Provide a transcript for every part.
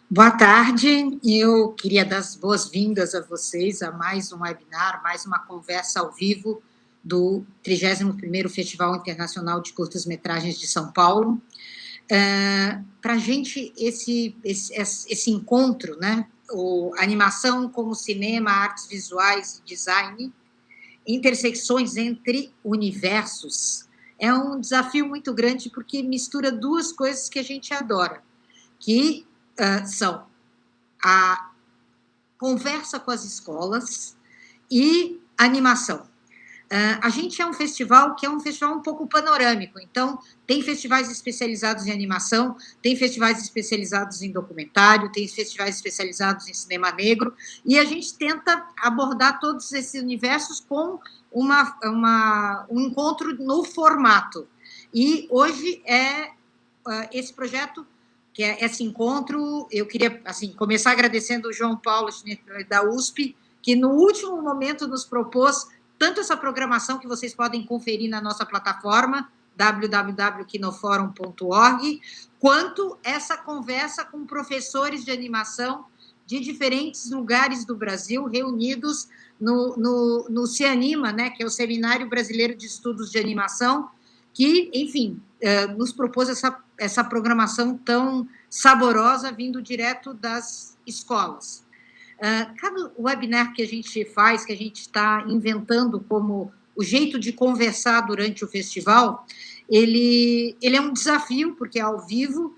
Boa tarde, eu queria dar as boas-vindas a vocês a mais um webinar, mais uma conversa ao vivo do 31º Festival Internacional de Curtas-Metragens de São Paulo. Para a gente, esse encontro, né, animação como cinema, artes visuais e design, intersecções entre universos, é um desafio muito grande porque mistura duas coisas que a gente adora, que são a conversa com as escolas e animação. A gente é um festival que é um festival um pouco panorâmico, então tem festivais especializados em animação, tem festivais especializados em documentário, tem festivais especializados em cinema negro, e a gente tenta abordar todos esses universos com um encontro no formato. E hoje esse projeto, que é esse encontro, eu queria assim, começar agradecendo o João Paulo da USP, que no último momento nos propôs tanto essa programação que vocês podem conferir na nossa plataforma, www.kinoforum.org, quanto essa conversa com professores de animação de diferentes lugares do Brasil, reunidos no CEANIMA, né, que é o Seminário Brasileiro de Estudos de Animação, que, enfim, nos propôs essa programação tão saborosa vindo direto das escolas. Cada webinar que a gente faz, que a gente está inventando como o jeito de conversar durante o festival, ele é um desafio, porque é ao vivo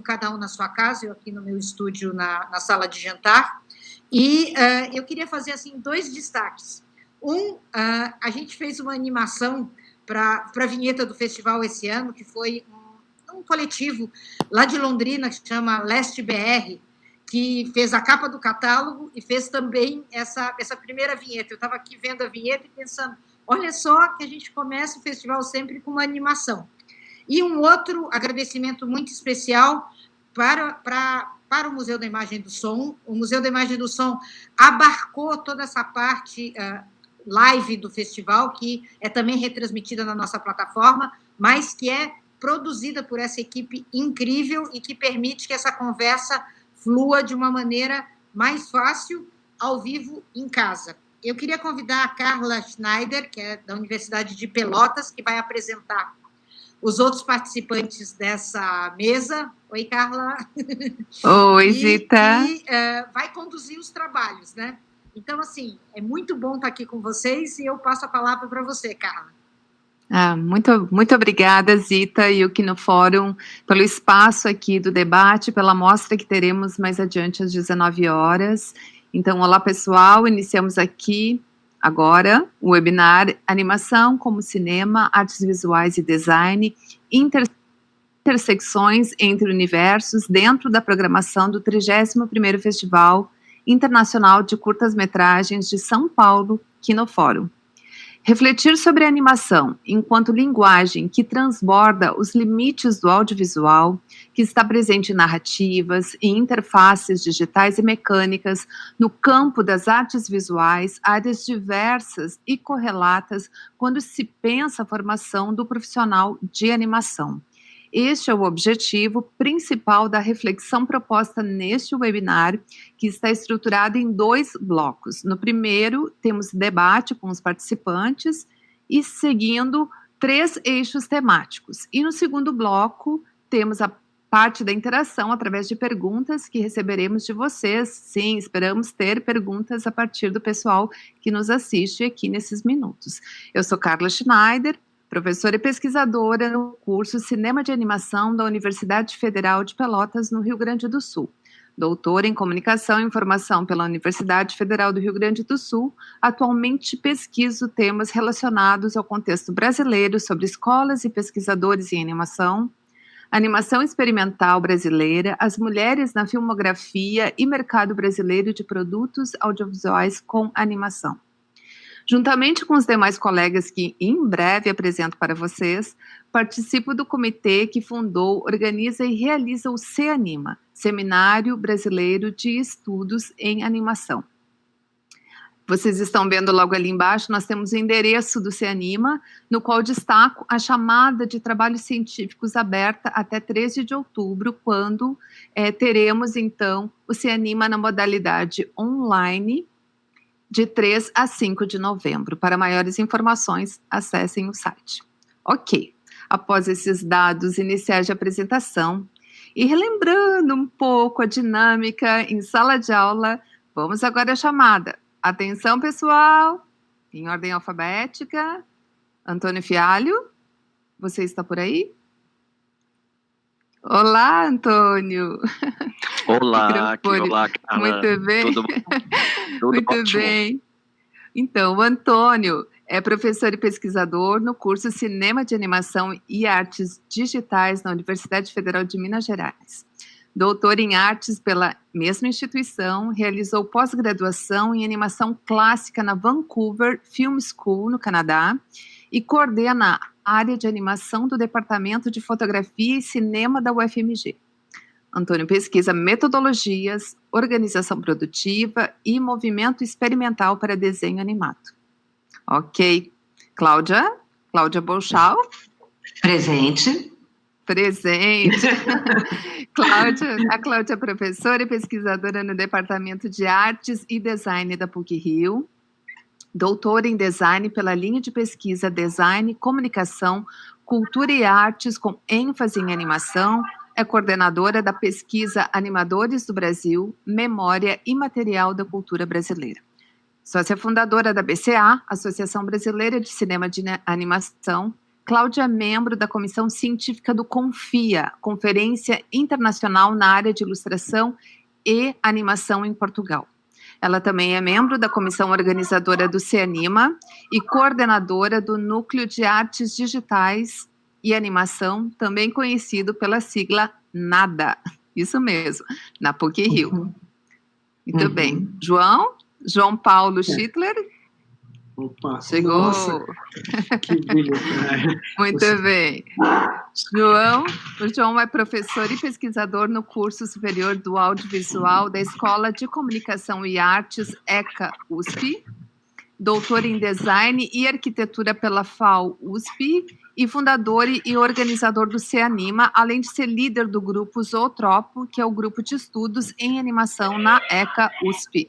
cada um na sua casa, eu aqui no meu estúdio na sala de jantar, e eu queria fazer assim 2 destaques. A gente fez uma animação para a vinheta do festival esse ano, que foi um coletivo lá de Londrina, que se chama Leste BR, que fez a capa do catálogo e fez também essa primeira vinheta. Eu estava aqui vendo a vinheta e pensando, olha só que a gente começa o festival sempre com uma animação. E um outro agradecimento muito especial para o Museu da Imagem do Som. O Museu da Imagem do Som abarcou toda essa parte live do festival, que é também retransmitida na nossa plataforma, mas que é produzida por essa equipe incrível e que permite que essa conversa flua de uma maneira mais fácil, ao vivo, em casa. Eu queria convidar a Carla Schneider, que é da Universidade de Pelotas, que vai apresentar os outros participantes dessa mesa. Oi, Carla. Oi, Zita. E vai conduzir os trabalhos, né? Então, assim, é muito bom estar aqui com vocês e eu passo a palavra para você, Carla. Muito obrigada, Zita e o Kinofórum, pelo espaço aqui do debate, pela mostra que teremos mais adiante às 19 horas. Então, olá, pessoal, iniciamos aqui agora o webinar Animação como Cinema, Artes Visuais e Design, intersecções entre universos dentro da programação do 31º Festival Internacional de Curtas-Metragens de São Paulo, Kinofórum. Refletir sobre a animação enquanto linguagem que transborda os limites do audiovisual, que está presente em narrativas e interfaces digitais e mecânicas, no campo das artes visuais, áreas diversas e correlatas quando se pensa a formação do profissional de animação. Este é o objetivo principal da reflexão proposta neste webinar, que está estruturado em 2 blocos. No primeiro, temos debate com os participantes e seguindo 3 eixos temáticos. E no segundo bloco, temos a parte da interação através de perguntas que receberemos de vocês. Sim, esperamos ter perguntas a partir do pessoal que nos assiste aqui nesses minutos. Eu sou Carla Schneider, professora e pesquisadora no curso Cinema de Animação da Universidade Federal de Pelotas, no Rio Grande do Sul. Doutora em Comunicação e Informação pela Universidade Federal do Rio Grande do Sul, atualmente pesquiso temas relacionados ao contexto brasileiro sobre escolas e pesquisadores em animação, animação experimental brasileira, as mulheres na filmografia e mercado brasileiro de produtos audiovisuais com animação. Juntamente com os demais colegas que em breve apresento para vocês, participo do comitê que fundou, organiza e realiza o CEANIMA, Seminário Brasileiro de Estudos em Animação. Vocês estão vendo logo ali embaixo, nós temos o endereço do CEANIMA, no qual destaco a chamada de trabalhos científicos aberta até 13 de outubro, quando teremos, então, o CEANIMA na modalidade online, de 3 a 5 de novembro. Para maiores informações, acessem o site. Ok, após esses dados iniciais de apresentação, e relembrando um pouco a dinâmica em sala de aula, vamos agora à chamada. Atenção, pessoal, em ordem alfabética. Antônio Fialho, você está por aí? Olá, Antônio. Olá, olá, Carla. Muito bem. Tudo Muito ótimo. bem. Então, o Antônio é professor e pesquisador no curso Cinema de Animação e Artes Digitais na Universidade Federal de Minas Gerais. Doutor em artes pela mesma instituição, realizou pós-graduação em animação clássica na Vancouver Film School, no Canadá, e coordena a área de animação do Departamento de Fotografia e Cinema da UFMG. Antônio pesquisa metodologias, organização produtiva e movimento experimental para desenho animado. Ok. Cláudia Bolchal. Presente. A Cláudia é professora e pesquisadora no Departamento de Artes e Design da PUC-Rio, doutora em Design pela linha de pesquisa Design, Comunicação, Cultura e Artes com ênfase em animação, é coordenadora da pesquisa Animadores do Brasil, Memória e Material da Cultura Brasileira. Sócia fundadora da BCA, Associação Brasileira de Cinema de Animação. Cláudia é membro da comissão científica do CONFIA, Conferência Internacional na área de Ilustração e Animação em Portugal. Ela também é membro da comissão organizadora do CEANIMA e coordenadora do Núcleo de Artes Digitais e Animação, também conhecido pela sigla NADA. Isso mesmo, na PUC-Rio. Muito bem. João Paulo Schittler. Opa, chegou. Nossa, que brilho. Muito bem. O João é professor e pesquisador no curso superior do audiovisual da Escola de Comunicação e Artes ECA USP, doutor em design e arquitetura pela FAU USP e fundador e organizador do CEANIMA, além de ser líder do grupo Zootropo, que é o grupo de estudos em animação na ECA USP.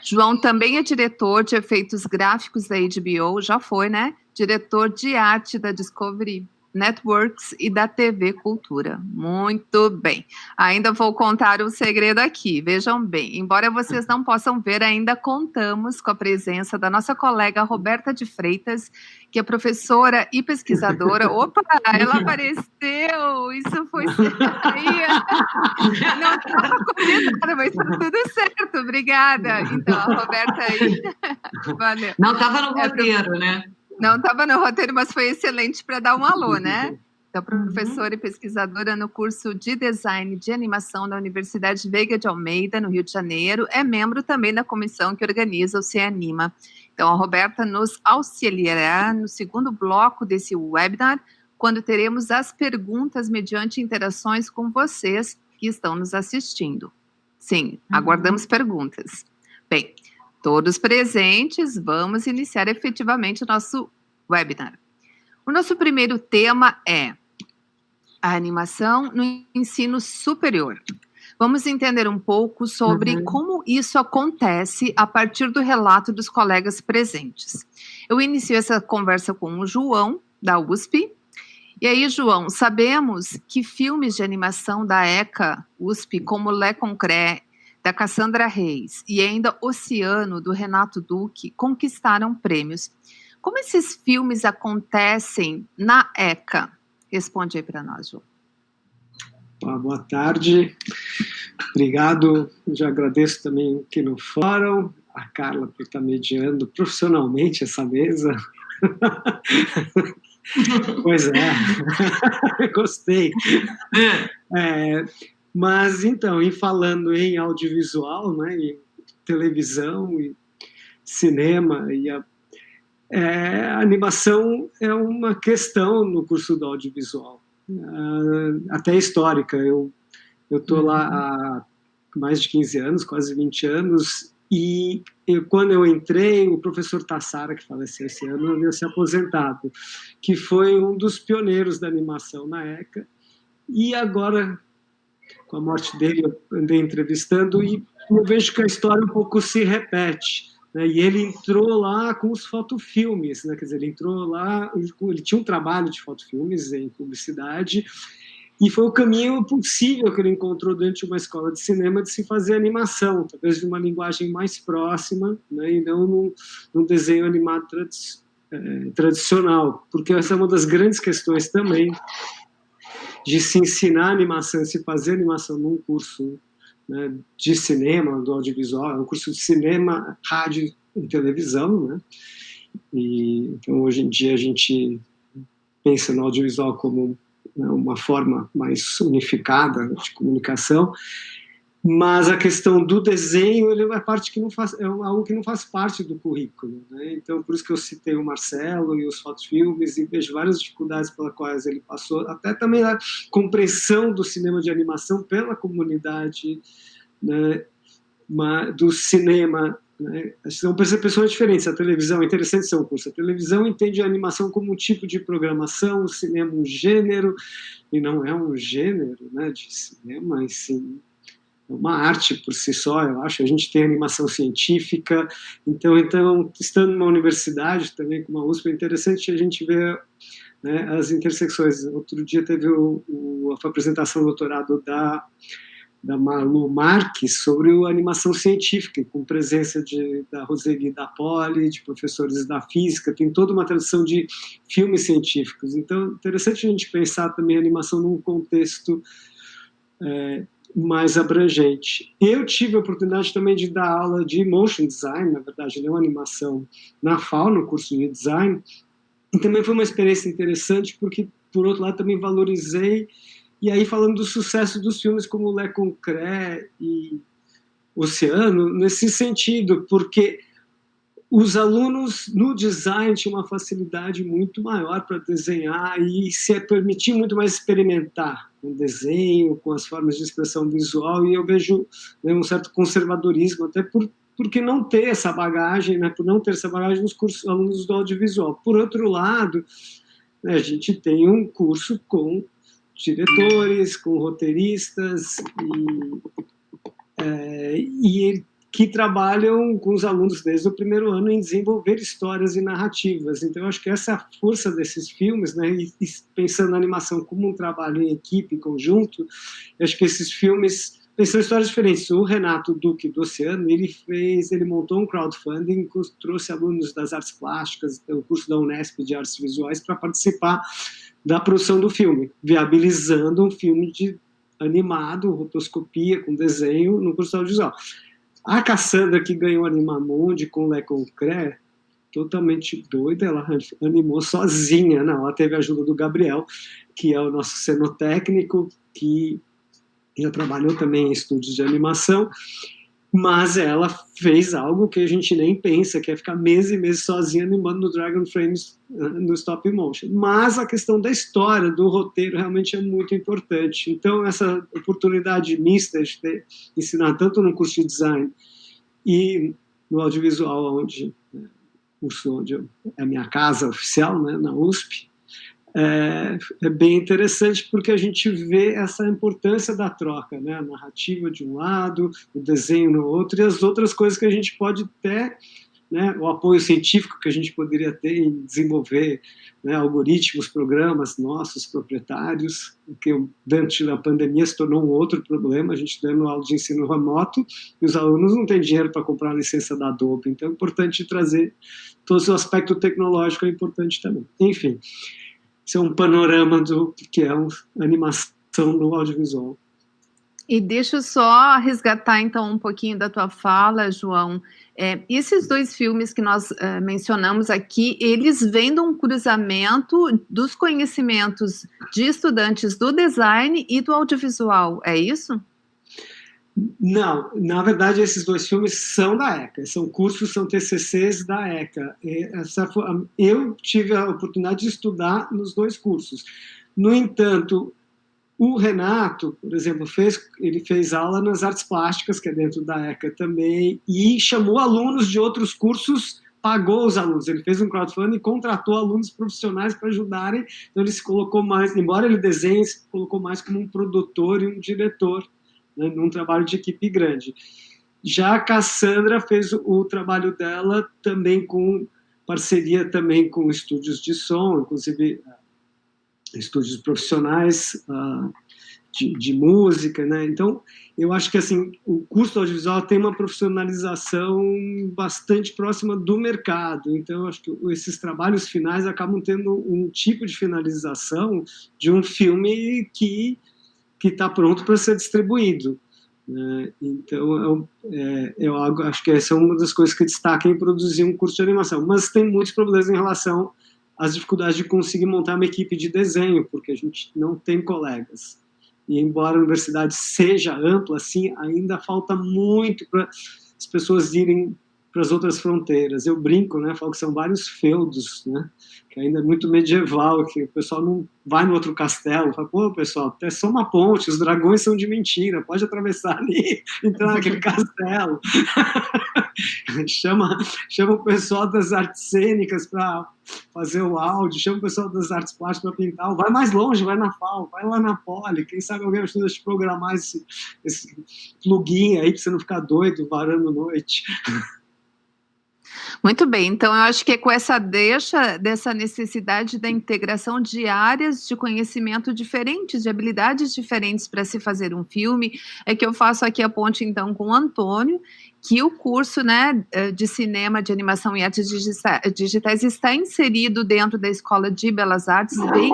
João também é diretor de efeitos gráficos da HBO, já foi, né? Diretor de arte da Discovery Networks e da TV Cultura. Muito bem. Ainda vou contar um segredo aqui. Vejam bem, embora vocês não possam ver, ainda contamos com a presença da nossa colega Roberta de Freitas, que é professora e pesquisadora. Opa, ela apareceu! Isso foi... Não estava combinado, mas tudo certo. Obrigada. Então, a Roberta aí... Valeu. Não estava no roteiro, né? Não estava no roteiro, mas foi excelente para dar um alô, né? Então, professora e pesquisadora no curso de Design de Animação da Universidade Veiga de Almeida, no Rio de Janeiro, é membro também da comissão que organiza o CEANIMA. Então, a Roberta nos auxiliará no segundo bloco desse webinar, quando teremos as perguntas mediante interações com vocês que estão nos assistindo. Sim, aguardamos perguntas. Bem, todos presentes, vamos iniciar efetivamente o nosso webinar. O nosso primeiro tema é a animação no ensino superior. Vamos entender um pouco sobre como isso acontece a partir do relato dos colegas presentes. Eu inicio essa conversa com o João, da USP. E aí, João, sabemos que filmes de animação da ECA USP, como Le Concret, da Cassandra Reis, e ainda Oceano, do Renato Duque, conquistaram prêmios. Como esses filmes acontecem na ECA? Responde aí para nós, João. Boa tarde. Obrigado. Eu já agradeço também aqui no fórum, a Carla por estar mediando profissionalmente essa mesa. Pois é, gostei. Mas, então, em falando em audiovisual, né, em televisão e cinema, e a animação é uma questão no curso do audiovisual, até histórica. Eu estou lá há mais de 15 anos, quase 20 anos, E quando eu entrei, o professor Tassara, que faleceu esse ano, havia se aposentado, que foi um dos pioneiros da animação na ECA. E agora, com a morte dele, eu andei entrevistando e eu vejo que a história um pouco se repete. Né? E ele entrou lá com os fotofilmes, né? Quer dizer, ele entrou lá, ele tinha um trabalho de fotofilmes em publicidade, e foi o caminho possível que ele encontrou dentro de uma escola de cinema de se fazer animação, talvez de uma linguagem mais próxima, né, e não num desenho animado tradicional, porque essa é uma das grandes questões também de se ensinar animação, se fazer animação num curso, né, de cinema, do audiovisual, um curso de cinema, rádio e televisão, né? E então hoje em dia a gente pensa no audiovisual como uma forma mais unificada de comunicação, mas a questão do desenho ele é parte que não faz, é algo que não faz parte do currículo, né? Então por isso que eu citei o Marcelo e os fotofilmes e vejo várias dificuldades pelas quais ele passou, até também a compreensão do cinema de animação pela comunidade, né, do cinema. Né? São percepções diferentes. A televisão é interessante ser um curso. A televisão entende a animação como um tipo de programação, o cinema um gênero, e não é um gênero, né, de cinema, mas sim é uma arte por si só, eu acho. A gente tem animação científica, então estando numa universidade também, como a USP, é interessante a gente ver, né, as intersecções. Outro dia teve a apresentação do doutorado da Malu Marques sobre a animação científica, com presença da Roseli da Poli, de professores da física, tem toda uma tradição de filmes científicos. Então, é interessante a gente pensar também a animação num contexto mais abrangente. Eu tive a oportunidade também de dar aula de motion design, na verdade, não animação, na FAO, no curso de design, e também foi uma experiência interessante, porque, por outro lado, também valorizei. E aí, falando do sucesso dos filmes como Le Concret e Oceano, nesse sentido, porque os alunos no design tinham uma facilidade muito maior para desenhar e se permitir muito mais experimentar com o desenho, com as formas de expressão visual, e eu vejo, né, um certo conservadorismo, até porque não ter essa bagagem, né, por não ter essa bagagem nos cursos alunos do audiovisual. Por outro lado, né, a gente tem um curso com diretores, com roteiristas e que trabalham com os alunos desde o primeiro ano em desenvolver histórias e narrativas. Então, eu acho que essa é a força desses filmes, né, e pensando na animação como um trabalho em equipe, conjunto, eu acho que esses filmes são histórias diferentes. O Renato Duque do Oceano, ele montou um crowdfunding, trouxe alunos das artes plásticas, o curso da Unesp de artes visuais, para participar da produção do filme, viabilizando um filme animado, rotoscopia, com desenho, no curso audiovisual. A Cassandra, que ganhou Animamundi com Le Concret, totalmente doida, ela animou sozinha, não, ela teve a ajuda do Gabriel, que é o nosso cenotécnico, que já trabalhou também em estúdios de animação, mas ela fez algo que a gente nem pensa, que é ficar meses e meses sozinha animando no Dragon Frames, no stop motion. Mas a questão da história, do roteiro, realmente é muito importante. Então, essa oportunidade mista de ensinar tanto no curso de design e no audiovisual, onde é a minha casa oficial, né, na USP, é bem interessante porque a gente vê essa importância da troca, né? A narrativa de um lado, o desenho no outro, e as outras coisas que a gente pode ter, né? O apoio científico que a gente poderia ter em desenvolver, né, algoritmos, programas nossos, proprietários, que durante a pandemia se tornou um outro problema, a gente dando aula de ensino remoto, e os alunos não têm dinheiro para comprar a licença da Adobe, então é importante trazer todo o aspecto tecnológico, é importante também. Enfim, esse é um panorama do que é uma animação no audiovisual. E deixa eu só resgatar, então, um pouquinho da tua fala, João. Esses dois filmes que nós mencionamos aqui, eles vêm de um cruzamento dos conhecimentos de estudantes do design e do audiovisual, é isso? Não, na verdade esses dois filmes são da ECA, são cursos, são TCCs da ECA. Eu tive a oportunidade de estudar nos dois cursos. No entanto, O Renato, por exemplo, ele fez aula nas artes plásticas, que é dentro da ECA também, e chamou alunos de outros cursos, pagou os alunos. Ele fez um crowdfunding e contratou alunos profissionais para ajudarem. Então ele se colocou mais, embora ele desenhe, se colocou mais como um produtor e um diretor, né, num trabalho de equipe grande. Já a Cassandra fez o trabalho dela também com parceria também com estúdios de som, inclusive estúdios profissionais de música, né? Então, eu acho que assim, o curso audiovisual tem uma profissionalização bastante próxima do mercado. Então, eu acho que esses trabalhos finais acabam tendo um tipo de finalização de um filme que está pronto para ser distribuído. Então, eu acho que essa é uma das coisas que destaca em produzir um curso de animação. Mas tem muitos problemas em relação às dificuldades de conseguir montar uma equipe de desenho, porque a gente não tem colegas. E embora a universidade seja ampla, assim, ainda falta muito para as pessoas irem para as outras fronteiras. Eu brinco, né? Falo que são vários feudos, né? Que ainda é muito medieval, que o pessoal não vai no outro castelo, fala, pô, pessoal, é só uma ponte, os dragões são de mentira, pode atravessar ali, entrar naquele castelo. chama o pessoal das artes cênicas para fazer o áudio, chama o pessoal das artes plásticas para pintar, vai mais longe, vai na FAO, vai lá na Poli, quem sabe alguém ajuda a te programar esse plugin aí para você não ficar doido varando noite. Muito bem, então eu acho que é com essa deixa dessa necessidade da integração de áreas de conhecimento diferentes, de habilidades diferentes para se fazer um filme, é que eu faço aqui a ponte então com o Antônio, que o curso, né, de cinema, de animação e artes digitais está inserido dentro da Escola de Belas Artes, vem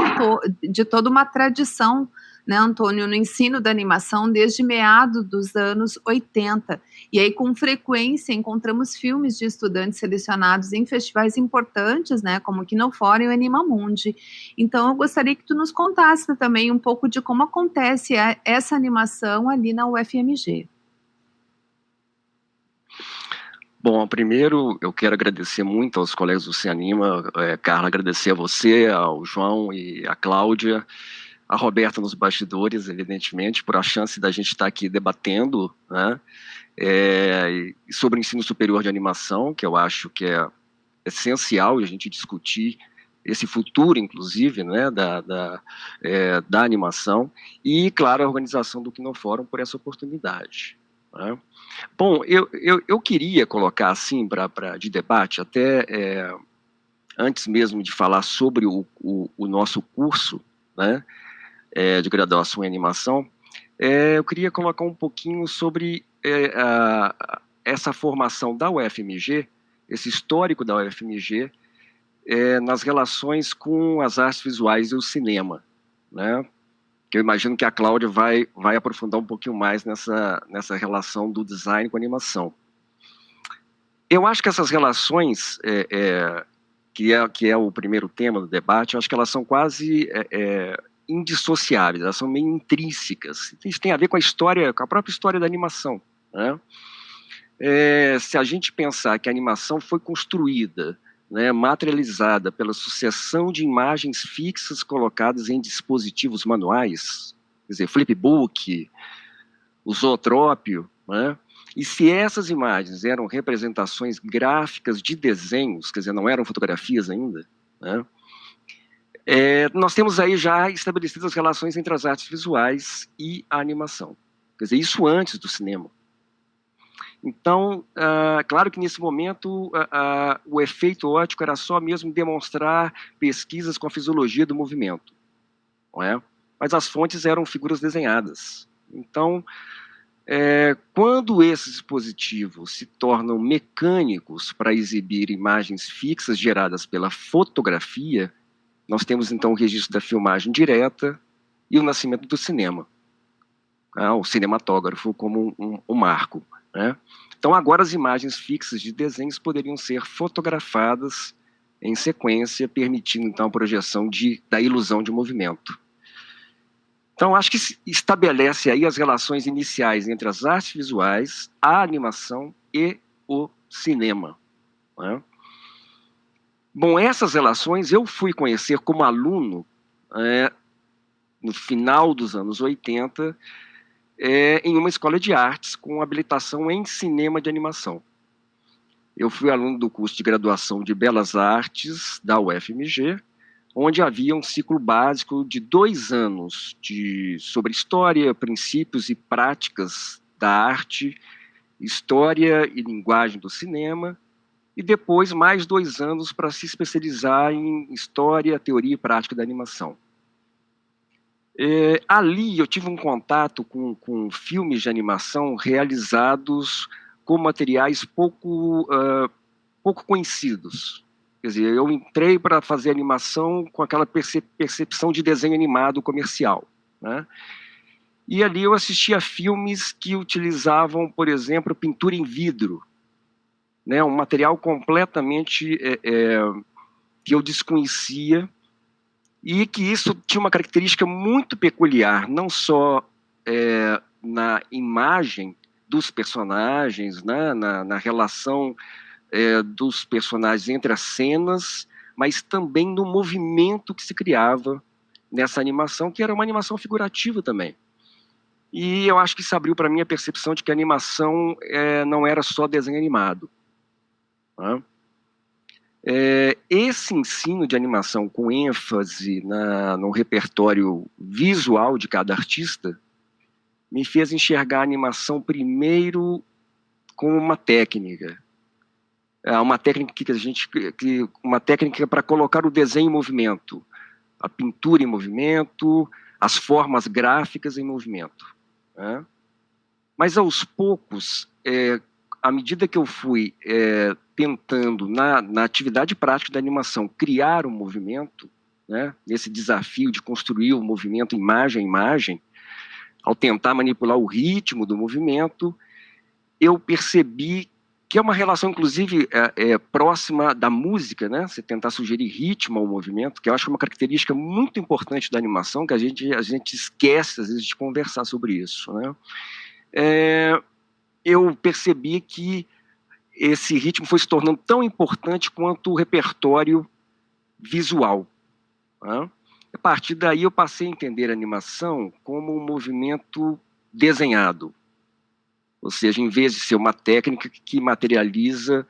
de toda uma tradição, né, Antônio, no ensino da animação desde meados dos anos 80. E aí, com frequência, encontramos filmes de estudantes selecionados em festivais importantes, né, como o Kinofórum e o Animamundi. Então, eu gostaria que tu nos contasse também um pouco de como acontece essa animação ali na UFMG. Bom, primeiro eu quero agradecer muito aos colegas do Cianima, Carla, agradecer a você, ao João e a Cláudia, a Roberta nos bastidores, evidentemente, por a chance da gente estar aqui debatendo, né, sobre o ensino superior de animação, que eu acho que é essencial a gente discutir esse futuro, inclusive, né, da animação, e, claro, a organização do Kinofórum por essa oportunidade. Né. Bom, eu queria colocar assim, de debate, até antes mesmo de falar sobre o nosso curso, né, de graduação em animação, eu queria colocar um pouquinho sobre essa formação da UFMG, esse histórico da UFMG, nas relações com as artes visuais e o cinema, né? Eu imagino que a Cláudia vai aprofundar um pouquinho mais nessa relação do design com a animação. Eu acho que essas relações, que é o primeiro tema do debate, eu acho que elas são quase indissociáveis, elas são meio intrínsecas. Isso tem a ver com a própria história da animação, né? Se a gente pensar que a animação foi construída, né, materializada pela sucessão de imagens fixas colocadas em dispositivos manuais, quer dizer, flipbook, o zootrópio, né? E se essas imagens eram representações gráficas de desenhos, quer dizer, não eram fotografias ainda, né, nós temos aí já estabelecidas as relações entre as artes visuais e a animação. Quer dizer, isso antes do cinema. Então, claro que nesse momento o efeito óptico era só mesmo demonstrar pesquisas com a fisiologia do movimento, não é? Mas as fontes eram figuras desenhadas. Então, quando esses dispositivos se tornam mecânicos para exibir imagens fixas geradas pela fotografia, nós temos então o registro da filmagem direta e o nascimento do cinema, o cinematógrafo como um marco, né? Então agora as imagens fixas de desenhos poderiam ser fotografadas em sequência, permitindo então a projeção da ilusão de movimento. Então acho que se estabelece aí as relações iniciais entre as artes visuais, a animação e o cinema, né? Bom, essas relações eu fui conhecer como aluno no final dos anos 80, em uma escola de artes com habilitação em cinema de animação. Eu fui aluno do curso de graduação de Belas Artes da UFMG, onde havia um ciclo básico de 2 anos sobre história, princípios e práticas da arte, história e linguagem do cinema, e depois mais 2 anos para se especializar em história, teoria e prática da animação. Ali eu tive um contato com filmes de animação realizados com materiais pouco conhecidos. Quer dizer, eu entrei para fazer animação com aquela percepção de desenho animado comercial, né? E ali eu assistia a filmes que utilizavam, por exemplo, pintura em vidro, né? Um material completamente que eu desconhecia, e que isso tinha uma característica muito peculiar, não só na imagem dos personagens, né? na relação dos personagens entre as cenas, mas também no movimento que se criava nessa animação, que era uma animação figurativa também. E eu acho que isso abriu para mim a percepção de que a animação não era só desenho animado, né? Esse ensino de animação com ênfase no repertório visual de cada artista me fez enxergar a animação primeiro como uma técnica uma técnica para colocar o desenho em movimento, a pintura em movimento, as formas gráficas em movimento, né? Mas aos poucos, à medida que eu fui tentando na atividade prática da animação criar um movimento, né, nesse desafio de construir o movimento imagem a imagem, ao tentar manipular o ritmo do movimento, eu percebi que é uma relação, inclusive, próxima da música, né? Você tentar sugerir ritmo ao movimento, que eu acho uma característica muito importante da animação, que a gente esquece, às vezes, de conversar sobre isso, né? Eu percebi que esse ritmo foi se tornando tão importante quanto o repertório visual, né? A partir daí eu passei a entender a animação como um movimento desenhado, ou seja, em vez de ser uma técnica que materializa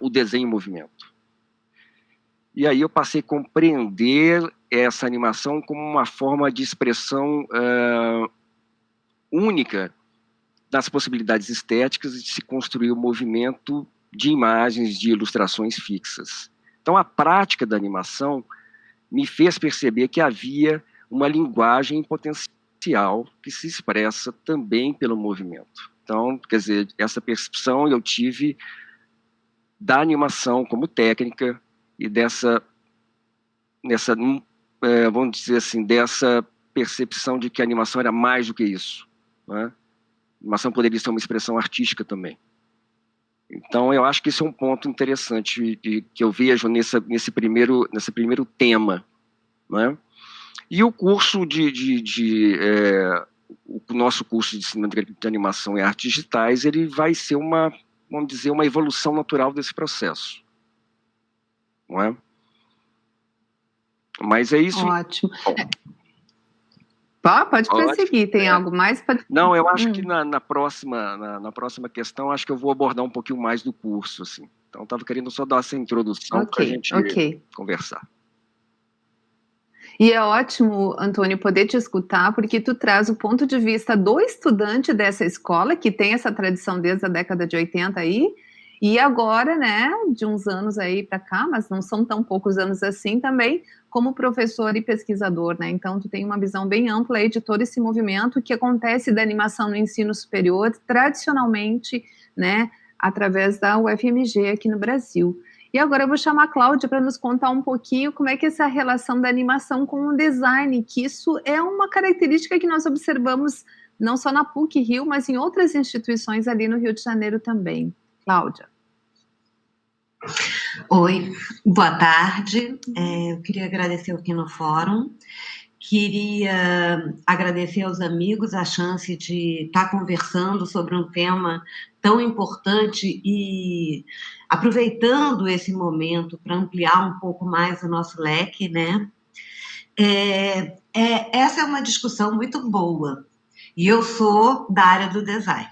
o desenho em movimento. E aí eu passei a compreender essa animação como uma forma de expressão única das possibilidades estéticas de se construir o movimento de imagens, de ilustrações fixas. Então, a prática da animação me fez perceber que havia uma linguagem potencial que se expressa também pelo movimento. Então, quer dizer, essa percepção eu tive da animação como técnica e vamos dizer assim, dessa percepção de que a animação era mais do que isso, né? A animação poderia ser uma expressão artística também. Então, eu acho que esse é um ponto interessante que eu vejo nesse primeiro tema, né? E o curso o nosso curso de cinema de animação e artes digitais, ele vai ser vamos dizer, uma evolução natural desse processo, não é? Mas é isso. Ótimo. Pode prosseguir, tem algo mais? Não, eu acho que na próxima questão, acho que eu vou abordar um pouquinho mais do curso, assim. Então, eu estava querendo só dar essa introdução para a gente conversar. E é ótimo, Antônio, poder te escutar, porque tu traz o ponto de vista do estudante dessa escola, que tem essa tradição desde a década de 80 aí, e agora, né, de uns anos aí para cá, mas não são tão poucos anos assim também, como professor e pesquisador, né? Então, tu tem uma visão bem ampla aí de todo esse movimento que acontece da animação no ensino superior, tradicionalmente, né, através da UFMG aqui no Brasil. E agora eu vou chamar a Cláudia para nos contar um pouquinho como é que é essa relação da animação com o design, que isso é uma característica que nós observamos não só na PUC-Rio, mas em outras instituições ali no Rio de Janeiro também. Cláudia. Oi, boa tarde. Eu queria agradecer aqui no fórum. Queria agradecer aos amigos a chance de estar conversando sobre um tema tão importante e aproveitando esse momento para ampliar um pouco mais o nosso leque, né? essa é uma discussão muito boa. E eu sou da área do design.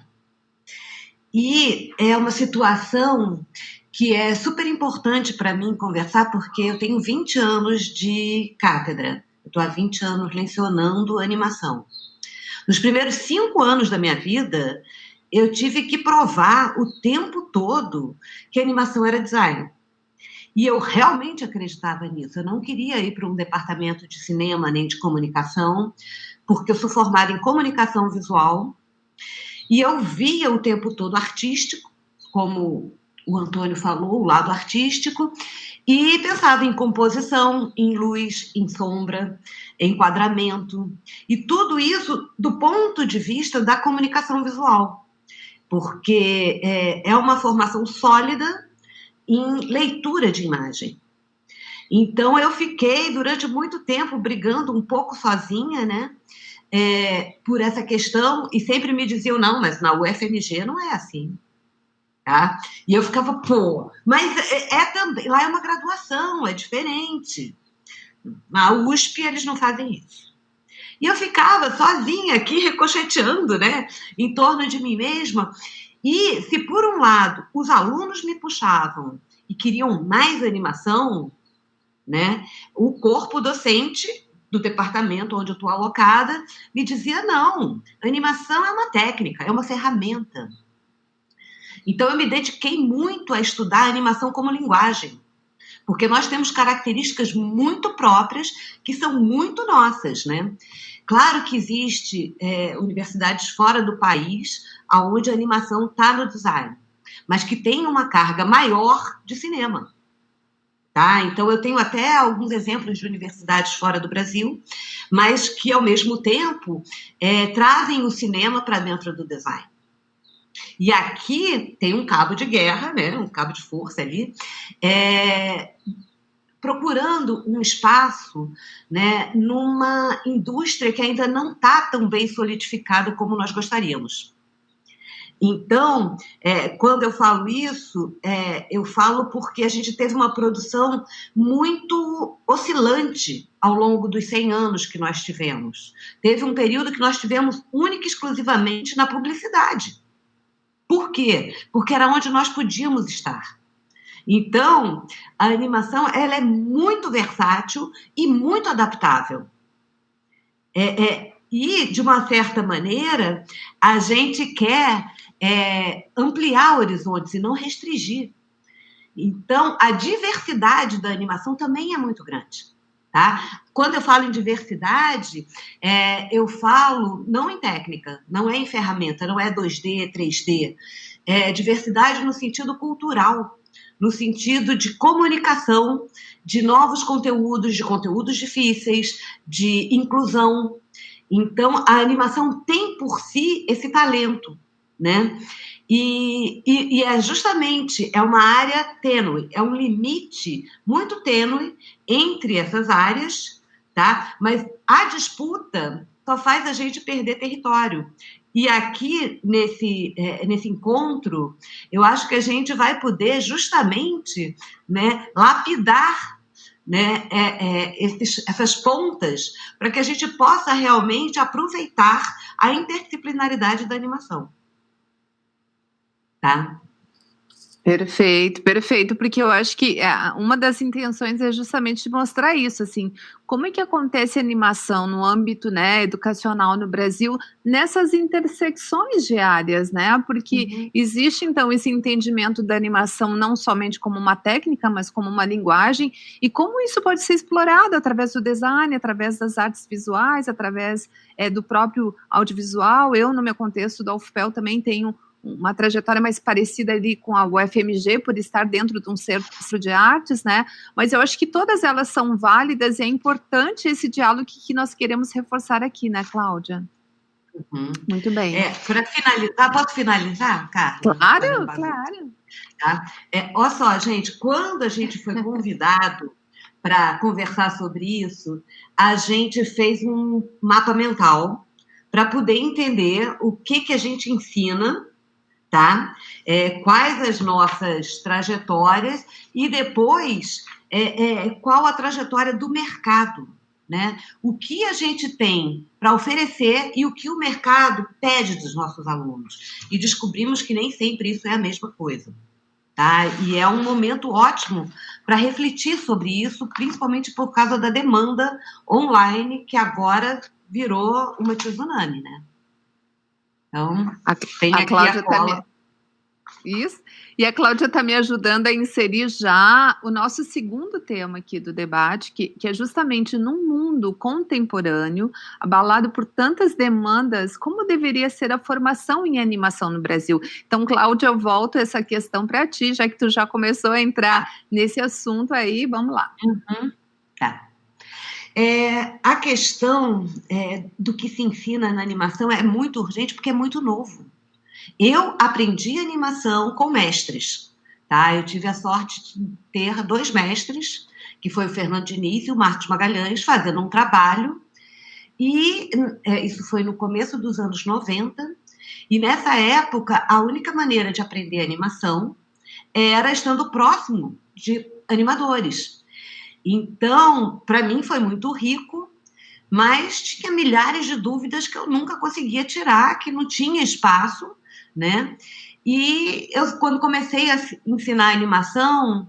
E é uma situação que é super importante para mim conversar, porque eu tenho 20 anos de cátedra. Eu estou há 20 anos lecionando animação. Nos primeiros 5 anos da minha vida, eu tive que provar o tempo todo que a animação era design. E eu realmente acreditava nisso. Eu não queria ir para um departamento de cinema nem de comunicação, porque eu sou formada em comunicação visual, e eu via o tempo todo artístico, como o Antônio falou, o lado artístico, e pensava em composição, em luz, em sombra, em enquadramento, e tudo isso do ponto de vista da comunicação visual, porque é uma formação sólida em leitura de imagem. Então, eu fiquei, durante muito tempo, brigando um pouco sozinha, né, por essa questão, e sempre me diziam, não, mas na UFMG não é assim. Tá? E eu ficava, mas também, lá é uma graduação, é diferente. Na USP, eles não fazem isso. E eu ficava sozinha aqui, ricocheteando, né, em torno de mim mesma. E se, por um lado, os alunos me puxavam e queriam mais animação, né, o corpo docente do departamento onde eu estou alocada me dizia, não, animação é uma técnica, é uma ferramenta. Então, eu me dediquei muito a estudar a animação como linguagem, porque nós temos características muito próprias que são muito nossas, né? Claro que existe universidades fora do país onde a animação está no design, mas que tem uma carga maior de cinema. Tá? Então, eu tenho até alguns exemplos de universidades fora do Brasil, mas que, ao mesmo tempo, trazem o cinema para dentro do design. E aqui tem um cabo de guerra, né? Um cabo de força ali, procurando um espaço, né, numa indústria que ainda não está tão bem solidificada como nós gostaríamos. Então, quando eu falo isso, eu falo porque a gente teve uma produção muito oscilante ao longo dos 100 anos que nós tivemos. Teve um período que nós tivemos única e exclusivamente na publicidade. Por quê? Porque era onde nós podíamos estar. Então, a animação ela é muito versátil e muito adaptável. E, de uma certa maneira, a gente quer ampliar horizontes e não restringir. Então, a diversidade da animação também é muito grande. Tá? Quando eu falo em diversidade, eu falo não em técnica, não é em ferramenta, não é 2D, 3D. É diversidade no sentido cultural, no sentido de comunicação, de novos conteúdos, de conteúdos difíceis, de inclusão. Então, a animação tem por si esse talento, né? E é justamente, uma área tênue, é um limite muito tênue entre essas áreas, tá? Mas a disputa só faz a gente perder território. E aqui, nesse encontro, eu acho que a gente vai poder justamente, né, lapidar, né, essas pontas para que a gente possa realmente aproveitar a interdisciplinaridade da animação. Tá? Perfeito, perfeito, porque eu acho que uma das intenções é justamente mostrar isso, assim, como é que acontece a animação no âmbito, né, educacional no Brasil, nessas intersecções de áreas, né, porque existe, então, esse entendimento da animação não somente como uma técnica, mas como uma linguagem, e como isso pode ser explorado através do design, através das artes visuais, através do próprio audiovisual. Eu, no meu contexto da UFPEL, também tenho uma trajetória mais parecida ali com a UFMG, por estar dentro de um centro de artes, né, mas eu acho que todas elas são válidas e é importante esse diálogo que nós queremos reforçar aqui, né, Cláudia? Muito bem. Para finalizar, posso finalizar, Carla? Claro, claro. Tá? Olha só, gente, quando a gente foi convidado para conversar sobre isso, a gente fez um mapa mental para poder entender o que a gente ensina, tá? Quais as nossas trajetórias e depois qual a trajetória do mercado, né? O que a gente tem para oferecer e o que o mercado pede dos nossos alunos. E descobrimos que nem sempre isso é a mesma coisa. Tá? E é um momento ótimo para refletir sobre isso, principalmente por causa da demanda online, que agora virou uma tsunami, né? Então, tem aqui a cola. Isso. E a Cláudia está me ajudando a inserir já o nosso segundo tema aqui do debate, que é justamente num mundo contemporâneo, abalado por tantas demandas, como deveria ser a formação em animação no Brasil. Então, Cláudia, eu volto essa questão para ti, já que tu já começou a entrar nesse assunto aí, vamos lá. Tá. A questão do que se ensina na animação é muito urgente, porque é muito novo. Eu aprendi animação com mestres, tá? Eu tive a sorte de ter 2 mestres, que foi o Fernando Diniz e o Marcos Magalhães, fazendo um trabalho, e isso foi no começo dos anos 90, e nessa época, a única maneira de aprender animação era estando próximo de animadores. Então, para mim foi muito rico, mas tinha milhares de dúvidas que eu nunca conseguia tirar, que não tinha espaço, né? E eu, quando comecei a ensinar animação,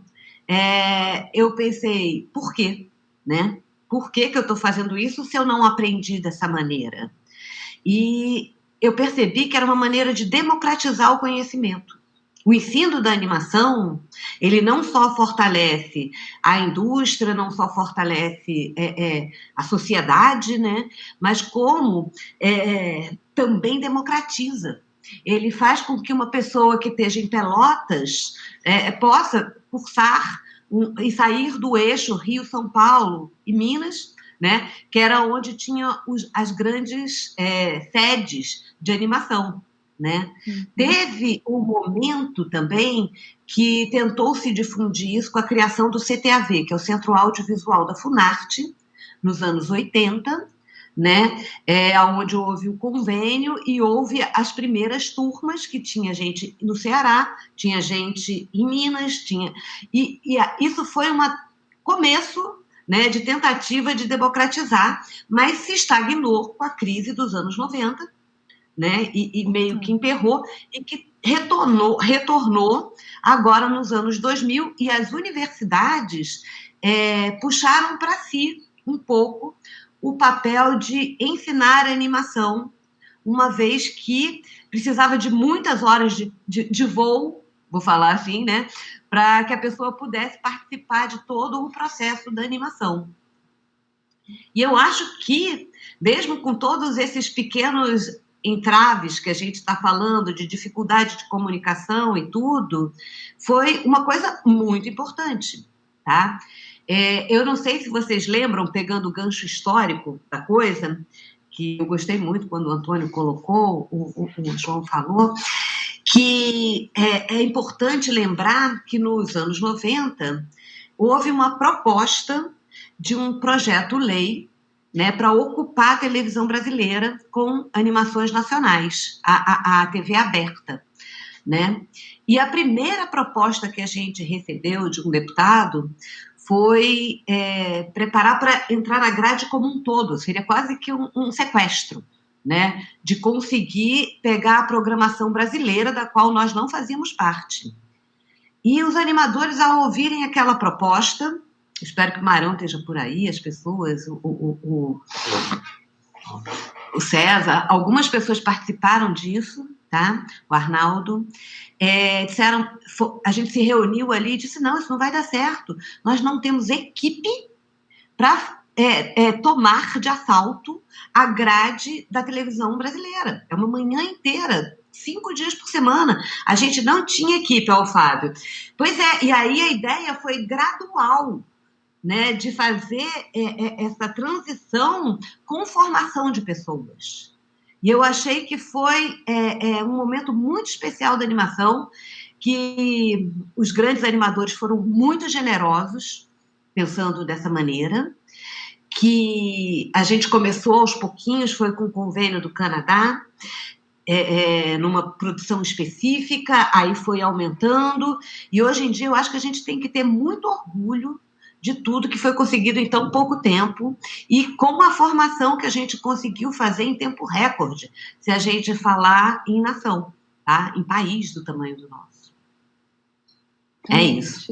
eu pensei, por quê? Né? Por que eu estou fazendo isso se eu não aprendi dessa maneira? E eu percebi que era uma maneira de democratizar o conhecimento. O ensino da animação, ele não só fortalece a indústria, não só fortalece a sociedade, né? Mas como também democratiza. Ele faz com que uma pessoa que esteja em Pelotas possa cursar e sair do eixo Rio-São Paulo e Minas, né, que era onde tinha as grandes sedes de animação. Né? Teve um momento também que tentou-se difundir isso com a criação do CTAV, que é o Centro Audiovisual da Funarte, nos anos 80, né? Onde houve o convênio e houve as primeiras turmas, que tinha gente no Ceará, tinha gente em Minas, e isso foi um começo, né, de tentativa de democratizar, mas se estagnou com a crise dos anos 90, né, e meio que emperrou, e que retornou agora nos anos 2000, e as universidades puxaram para si um pouco o papel de ensinar animação, uma vez que precisava de muitas horas de voo, vou falar assim, né, para que a pessoa pudesse participar de todo o processo da animação. E eu acho que, mesmo com todos esses pequenos entraves que a gente está falando, de dificuldade de comunicação e tudo, foi uma coisa muito importante, tá? Eu não sei se vocês lembram, pegando o gancho histórico da coisa, que eu gostei muito quando o Antônio colocou, o João falou, que é importante lembrar que nos anos 90 houve uma proposta de um projeto-lei, né, para ocupar a televisão brasileira com animações nacionais, a TV aberta, né? E a primeira proposta que a gente recebeu de um deputado foi preparar para entrar na grade como um todo, seria quase que um sequestro, né, de conseguir pegar a programação brasileira da qual nós não fazíamos parte. E os animadores, ao ouvirem aquela proposta, espero que o Marão esteja por aí, as pessoas, o César, algumas pessoas participaram disso, tá? O Arnaldo, disseram, a gente se reuniu ali e disse, não, isso não vai dar certo, nós não temos equipe para tomar de assalto a grade da televisão brasileira, é uma manhã inteira, 5 dias por semana, a gente não tinha equipe, ó, Fábio. Pois e aí a ideia foi gradual, né, de fazer essa transição com formação de pessoas. E eu achei que foi um momento muito especial da animação, que os grandes animadores foram muito generosos, pensando dessa maneira, que a gente começou aos pouquinhos, foi com o convênio do Canadá, numa produção específica, aí foi aumentando, e hoje em dia eu acho que a gente tem que ter muito orgulho de tudo que foi conseguido em tão pouco tempo e com a formação que a gente conseguiu fazer em tempo recorde, se a gente falar em nação, tá? Em país do tamanho do nosso. É isso.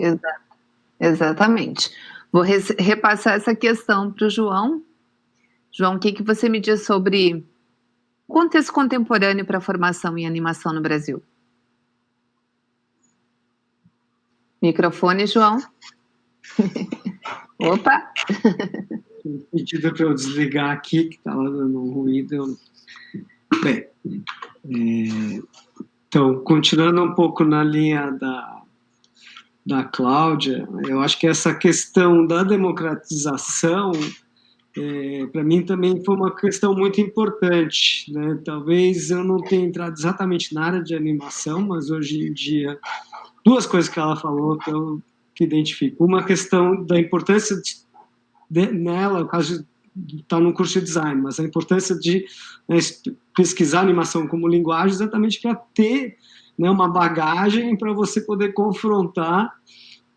Exatamente. Vou repassar essa questão para o João. João, o que você me diz sobre o contexto contemporâneo para a formação em animação no Brasil? Microfone, João. Opa! Pedido para eu desligar aqui, que estava dando um ruído. Bem, então, continuando um pouco na linha da Cláudia, eu acho que essa questão da democratização, para mim também foi uma questão muito importante, né? Talvez eu não tenha entrado exatamente na área de animação, mas hoje em dia, duas coisas que ela falou que identifico. Uma questão da importância nela, no caso de estar no curso de design, mas a importância de pesquisar animação como linguagem exatamente para ter, né, uma bagagem para você poder confrontar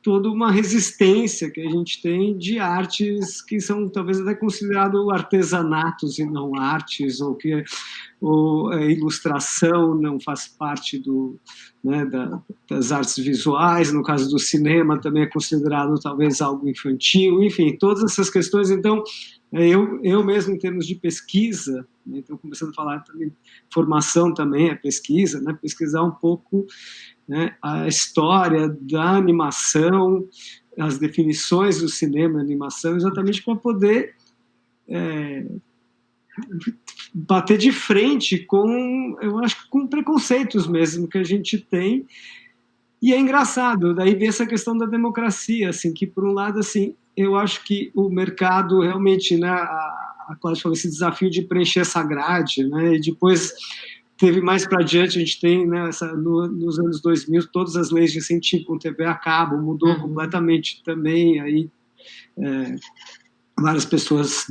toda uma resistência que a gente tem de artes que são talvez até considerados artesanatos e não artes, ou que a ilustração não faz parte das artes visuais, no caso do cinema também é considerado talvez algo infantil, enfim, todas essas questões. Então, eu mesmo em termos de pesquisa, né, então começando a falar também, formação também é pesquisa, né, pesquisar um pouco, né, a história da animação, as definições do cinema e animação, exatamente para poder bater de frente com, eu acho que com preconceitos mesmo que a gente tem. E é engraçado, daí vem essa questão da democracia, assim, que por um lado, assim, eu acho que o mercado realmente, né, a Cláudia falou, esse desafio de preencher essa grade, né, e depois teve mais para adiante, a gente tem, né, nos anos 2000, todas as leis de incentivo com TV a cabo, mudou completamente também, aí várias pessoas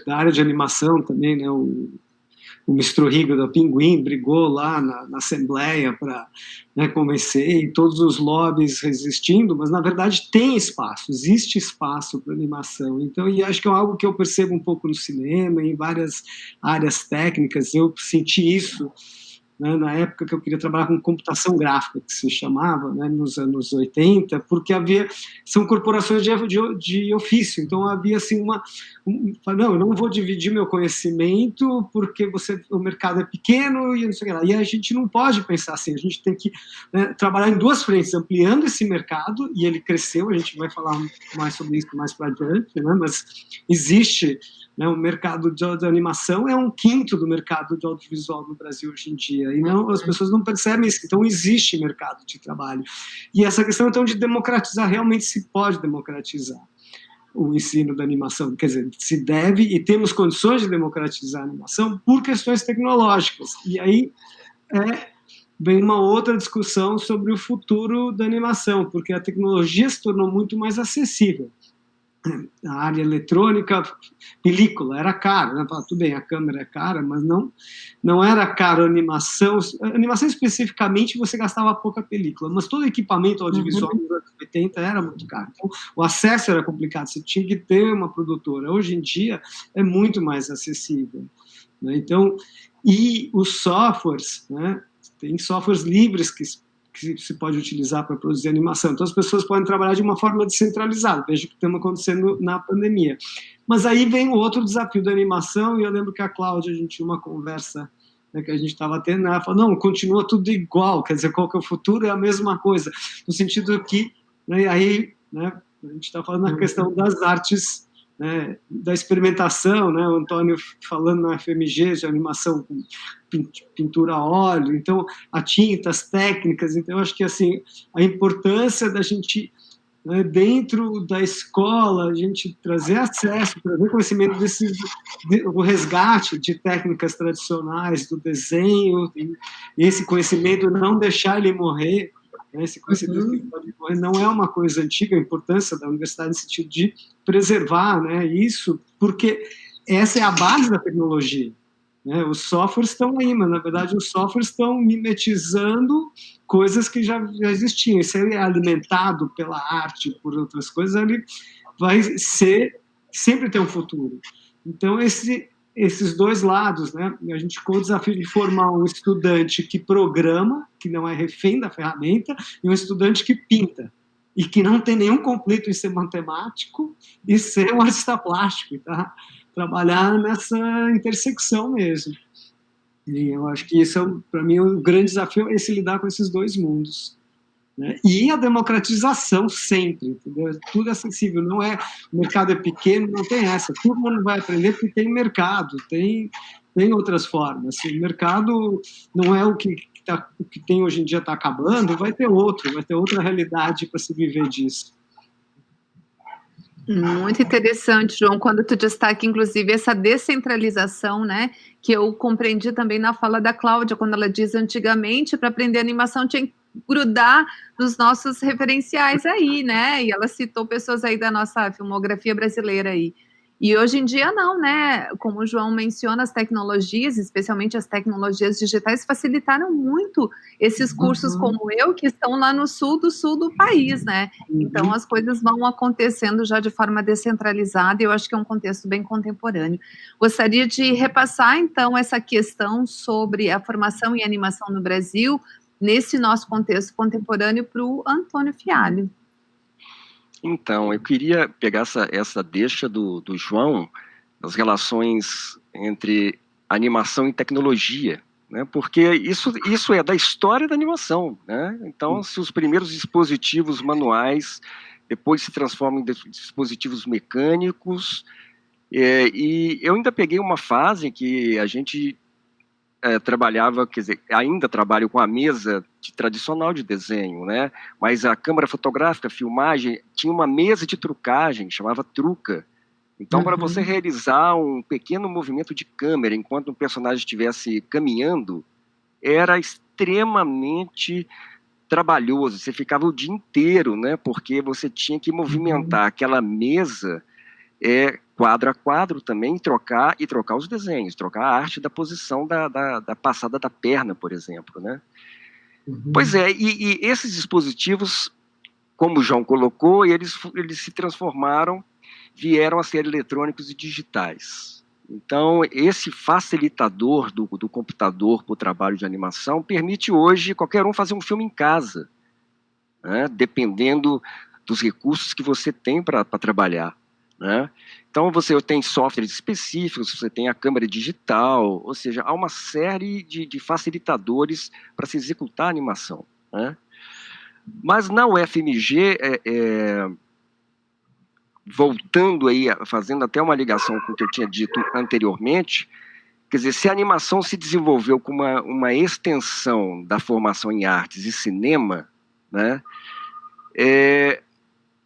da área de animação também, né, o Mistro Rigo da Pinguim brigou lá na Assembleia para, né, convencer, e todos os lobbies resistindo, mas na verdade tem espaço, existe espaço para animação. Então, e acho que é algo que eu percebo um pouco no cinema, em várias áreas técnicas, eu senti isso, né, na época que eu queria trabalhar com computação gráfica, que se chamava, né, nos anos 80, porque são corporações de ofício, então havia assim não, eu não vou dividir meu conhecimento porque o mercado é pequeno e não sei o que lá. E a gente não pode pensar assim, a gente tem que, né, trabalhar em duas frentes, ampliando esse mercado, e ele cresceu, a gente vai falar mais sobre isso mais para adiante, né, mas existe, né, o mercado de animação é 1/5 do mercado de audiovisual no Brasil hoje em dia, e as pessoas não percebem isso, então existe mercado de trabalho. E essa questão, então, de democratizar, realmente se pode democratizar o ensino da animação, quer dizer, se deve e temos condições de democratizar a animação por questões tecnológicas, e aí vem uma outra discussão sobre o futuro da animação, porque a tecnologia se tornou muito mais acessível. A área eletrônica, película, era caro, né? Tudo bem, a câmera é cara, mas não era caro a animação. A animação especificamente você gastava pouca película, mas todo equipamento audiovisual nos anos 80 era muito caro. Então, o acesso era complicado, você tinha que ter uma produtora. Hoje em dia é muito mais acessível, né? Então, e os softwares, né? Tem softwares livres que se pode utilizar para produzir animação. Então, as pessoas podem trabalhar de uma forma descentralizada. Veja o que estamos acontecendo na pandemia. Mas aí vem o outro desafio da animação, e eu lembro que a Cláudia, a gente tinha uma conversa, né, que a gente estava tendo, ela falou, não, continua tudo igual, quer dizer, qual que é o futuro? É a mesma coisa. No sentido que, né, aí, né, a gente está falando na questão das artes, né, da experimentação, né, o Antônio falando na FMG de animação com pintura a óleo, então a tinta, as técnicas, então eu acho que assim, a importância da gente, né, dentro da escola, a gente trazer acesso, trazer conhecimento o resgate de técnicas tradicionais do desenho, esse conhecimento, não deixar ele morrer, né, esse conhecimento que pode morrer não é uma coisa antiga, a importância da universidade no sentido de preservar, né, isso, porque essa é a base da tecnologia. né? Os softwares estão aí, mas, na verdade, os softwares estão mimetizando coisas que já existiam. E se ele é alimentado pela arte, por outras coisas, ele vai sempre ter um futuro. Então, esses dois lados, né? A gente ficou o desafio de formar um estudante que programa, que não é refém da ferramenta, e um estudante que pinta, e que não tem nenhum conflito em ser matemático e ser um artista plástico, tá? Trabalhar nessa intersecção mesmo. E eu acho que isso, para mim, o grande desafio é se lidar com esses dois mundos, né? E a democratização sempre, entendeu? Tudo é acessível, não é, o mercado é pequeno, não tem essa, todo mundo vai aprender porque tem mercado, tem outras formas. O mercado não é o que tem hoje em dia está acabando, vai ter outra realidade para se viver disso. Muito interessante, João, quando tu destaca, inclusive, essa descentralização, né, que eu compreendi também na fala da Cláudia, quando ela diz antigamente, para aprender animação, tinha que grudar nos nossos referenciais aí, né, e ela citou pessoas aí da nossa filmografia brasileira aí. E hoje em dia não, né, como o João menciona, as tecnologias, especialmente as tecnologias digitais, facilitaram muito esses cursos como eu, que estão lá no sul do país, né, então as coisas vão acontecendo já de forma descentralizada, e eu acho que é um contexto bem contemporâneo. Gostaria de repassar, então, essa questão sobre a formação em animação no Brasil, nesse nosso contexto contemporâneo, para o Antônio Fialho. Então, eu queria pegar essa deixa do João, das relações entre animação e tecnologia, né? Porque isso é da história da animação, né? Então, se os primeiros dispositivos manuais depois se transformam em dispositivos mecânicos, e eu ainda peguei uma fase que a gente trabalhava, quer dizer, ainda trabalho com a mesa tradicional de desenho, né? Mas a câmera fotográfica, a filmagem, tinha uma mesa de trucagem, chamava truca. Então, para você realizar um pequeno movimento de câmera enquanto um personagem estivesse caminhando, era extremamente trabalhoso. Você ficava o dia inteiro, né? Porque você tinha que movimentar aquela mesa quadro a quadro também, trocar os desenhos, trocar a arte da posição da passada da perna, por exemplo, né? Pois é, e esses dispositivos, como o João colocou, eles se transformaram, vieram a ser eletrônicos e digitais. Então, esse facilitador do computador para o trabalho de animação permite hoje qualquer um fazer um filme em casa, né? Dependendo dos recursos que você tem para trabalhar, né? Então, você tem softwares específicos, você tem a câmera digital, ou seja, há uma série de facilitadores para se executar a animação, né? Mas na UFMG, voltando aí, fazendo até uma ligação com o que eu tinha dito anteriormente, quer dizer, se a animação se desenvolveu como uma extensão da formação em artes e cinema, né,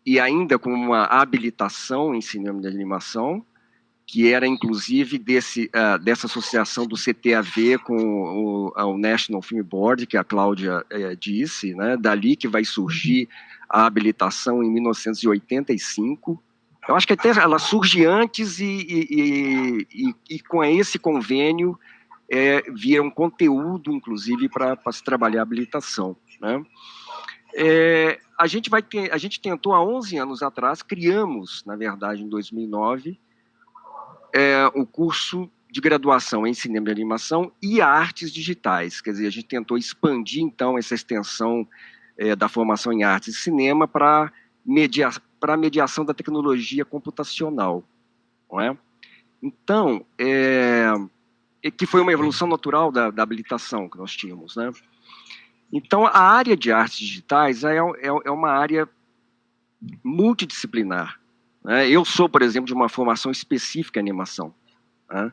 e ainda com uma habilitação em cinema de animação, que era inclusive dessa associação do CTAV com o National Film Board, que a Cláudia disse, né, dali que vai surgir a habilitação em 1985. Eu acho que até ela surge antes e com esse convênio vira um conteúdo, inclusive, para se trabalhar a habilitação, né? A gente tentou há 11 anos atrás, criamos, na verdade, em 2009, o curso de graduação em cinema de animação e artes digitais. Quer dizer, a gente tentou expandir, então, essa extensão da formação em artes e cinema para a mediação da tecnologia computacional, não é? Então, que foi uma evolução natural da habilitação que nós tínhamos, né? Então, a área de artes digitais é uma área multidisciplinar, né? Eu sou, por exemplo, de uma formação específica em animação, né?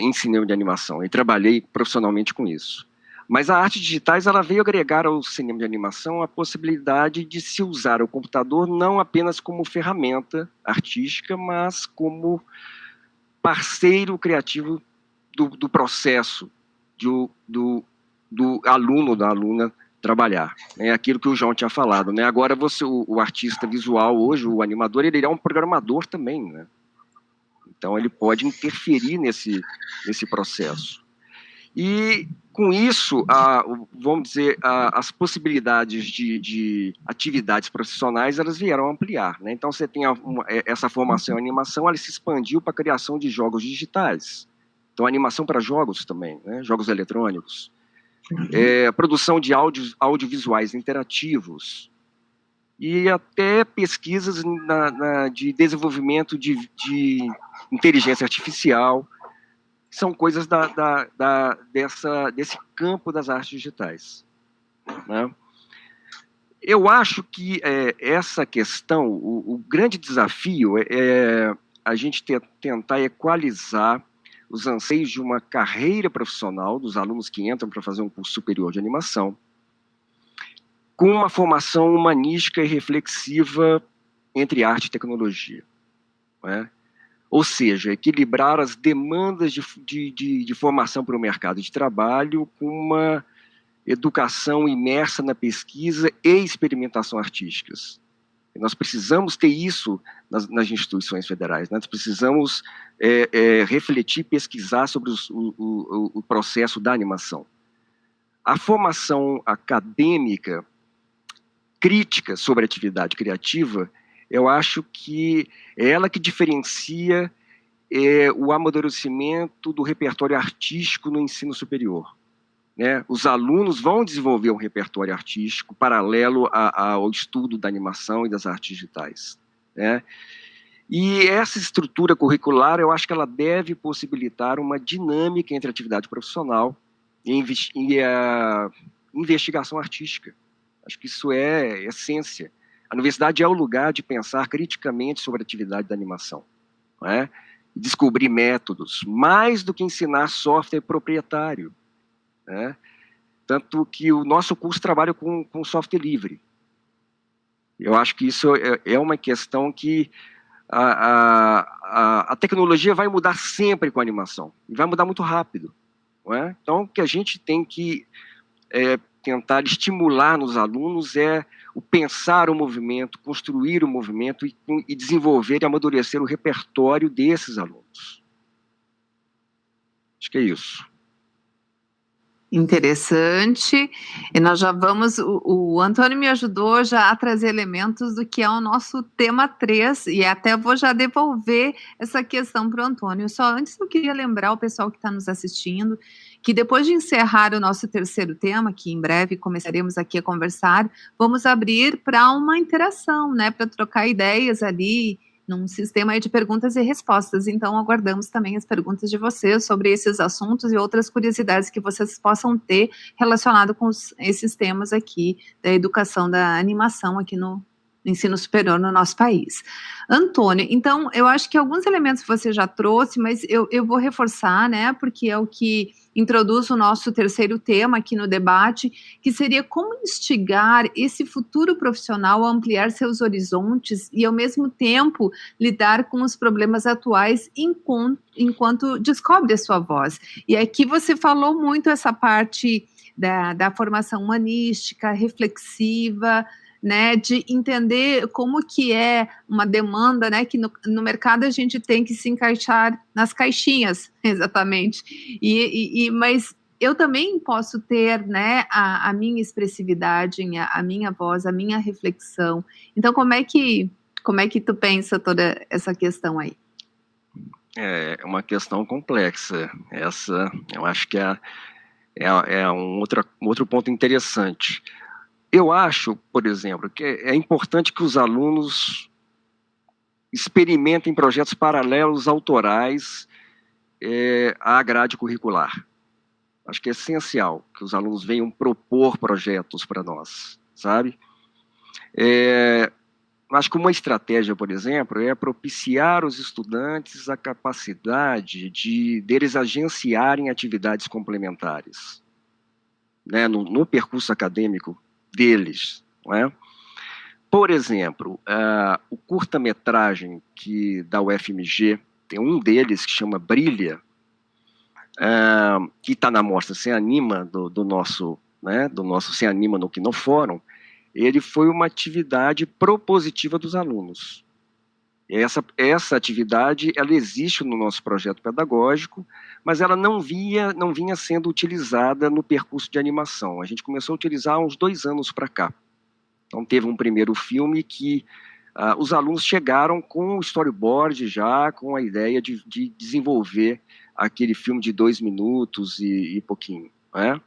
Em cinema de animação, e trabalhei profissionalmente com isso. Mas a arte digitais ela veio agregar ao cinema de animação a possibilidade de se usar o computador não apenas como ferramenta artística, mas como parceiro criativo do processo do aluno ou da aluna trabalhar. É aquilo que o João tinha falado, né? Agora o artista visual hoje, o animador, ele é um programador também, né? Então, ele pode interferir nesse processo. E, com isso, vamos dizer, as possibilidades de atividades profissionais, elas vieram ampliar, né? Então, você tem essa formação em animação, ela se expandiu para a criação de jogos digitais. Então, animação para jogos também, né? Jogos eletrônicos. Produção de audiovisuais interativos. E até pesquisas de desenvolvimento de inteligência artificial, são coisas desse campo das artes digitais, né? Eu acho que essa questão, o grande desafio é a gente tentar equalizar os anseios de uma carreira profissional dos alunos que entram para fazer um curso superior de animação, com uma formação humanística e reflexiva entre arte e tecnologia, né? Ou seja, equilibrar as demandas de formação para o mercado de trabalho com uma educação imersa na pesquisa e experimentação artísticas. E nós precisamos ter isso nas instituições federais, né? Nós precisamos refletir, pesquisar sobre o processo da animação. A formação acadêmica crítica sobre a atividade criativa, eu acho que é ela que diferencia o amadurecimento do repertório artístico no ensino superior, né? Os alunos vão desenvolver um repertório artístico paralelo ao estudo da animação e das artes digitais, né? E essa estrutura curricular, eu acho que ela deve possibilitar uma dinâmica entre a atividade profissional e a investigação artística. Acho que isso é essência. A universidade é o lugar de pensar criticamente sobre a atividade da animação, não é? Descobrir métodos, mais do que ensinar software proprietário, né? Tanto que o nosso curso trabalha com software livre. Eu acho que isso é uma questão que a tecnologia vai mudar sempre com a animação, e vai mudar muito rápido, não é? Então, o que a gente tem que tentar estimular nos alunos é o pensar o movimento, construir o movimento e desenvolver e amadurecer o repertório desses alunos. Acho que é isso. Interessante. E nós já vamos, o Antônio me ajudou já a trazer elementos do que é o nosso tema 3, e até vou já devolver essa questão para o Antônio. Só antes eu queria lembrar o pessoal que está nos assistindo, que depois de encerrar o nosso terceiro tema, que em breve começaremos aqui a conversar, vamos abrir para uma interação, né, para trocar ideias ali, num sistema aí de perguntas e respostas. Então, aguardamos também as perguntas de vocês sobre esses assuntos e outras curiosidades que vocês possam ter relacionado com esses temas aqui da educação da animação aqui no ensino superior no nosso país. Antônio, então, eu acho que alguns elementos você já trouxe, mas eu vou reforçar, né, porque é o que introduz o nosso terceiro tema aqui no debate, que seria como instigar esse futuro profissional a ampliar seus horizontes e, ao mesmo tempo, lidar com os problemas atuais enquanto descobre a sua voz. E aqui você falou muito essa parte da formação humanística, reflexiva, né, de entender como que é uma demanda, né, que no mercado a gente tem que se encaixar nas caixinhas, exatamente, mas eu também posso ter, né, a minha expressividade, a minha voz, a minha reflexão. Então, como é que tu pensa toda essa questão aí? É uma questão complexa, essa, eu acho que é um outro ponto interessante. Eu acho, por exemplo, que é importante que os alunos experimentem projetos paralelos autorais à grade curricular. Acho que é essencial que os alunos venham propor projetos para nós, sabe? Acho que uma estratégia, por exemplo, é propiciar aos estudantes a capacidade deles agenciarem atividades complementares, né, no percurso acadêmico deles, não é? Por exemplo, o curta-metragem da UFMG, tem um deles que chama Brilha, que está na mostra Se Anima do nosso Se Anima no Quinofórum. Ele foi uma atividade propositiva dos alunos. Essa atividade, ela existe no nosso projeto pedagógico, mas ela não vinha sendo utilizada no percurso de animação. A gente começou a utilizar há uns 2 anos para cá. Então, teve um primeiro filme que os alunos chegaram com o storyboard já, com a ideia de desenvolver aquele filme de 2 minutos e pouquinho, né?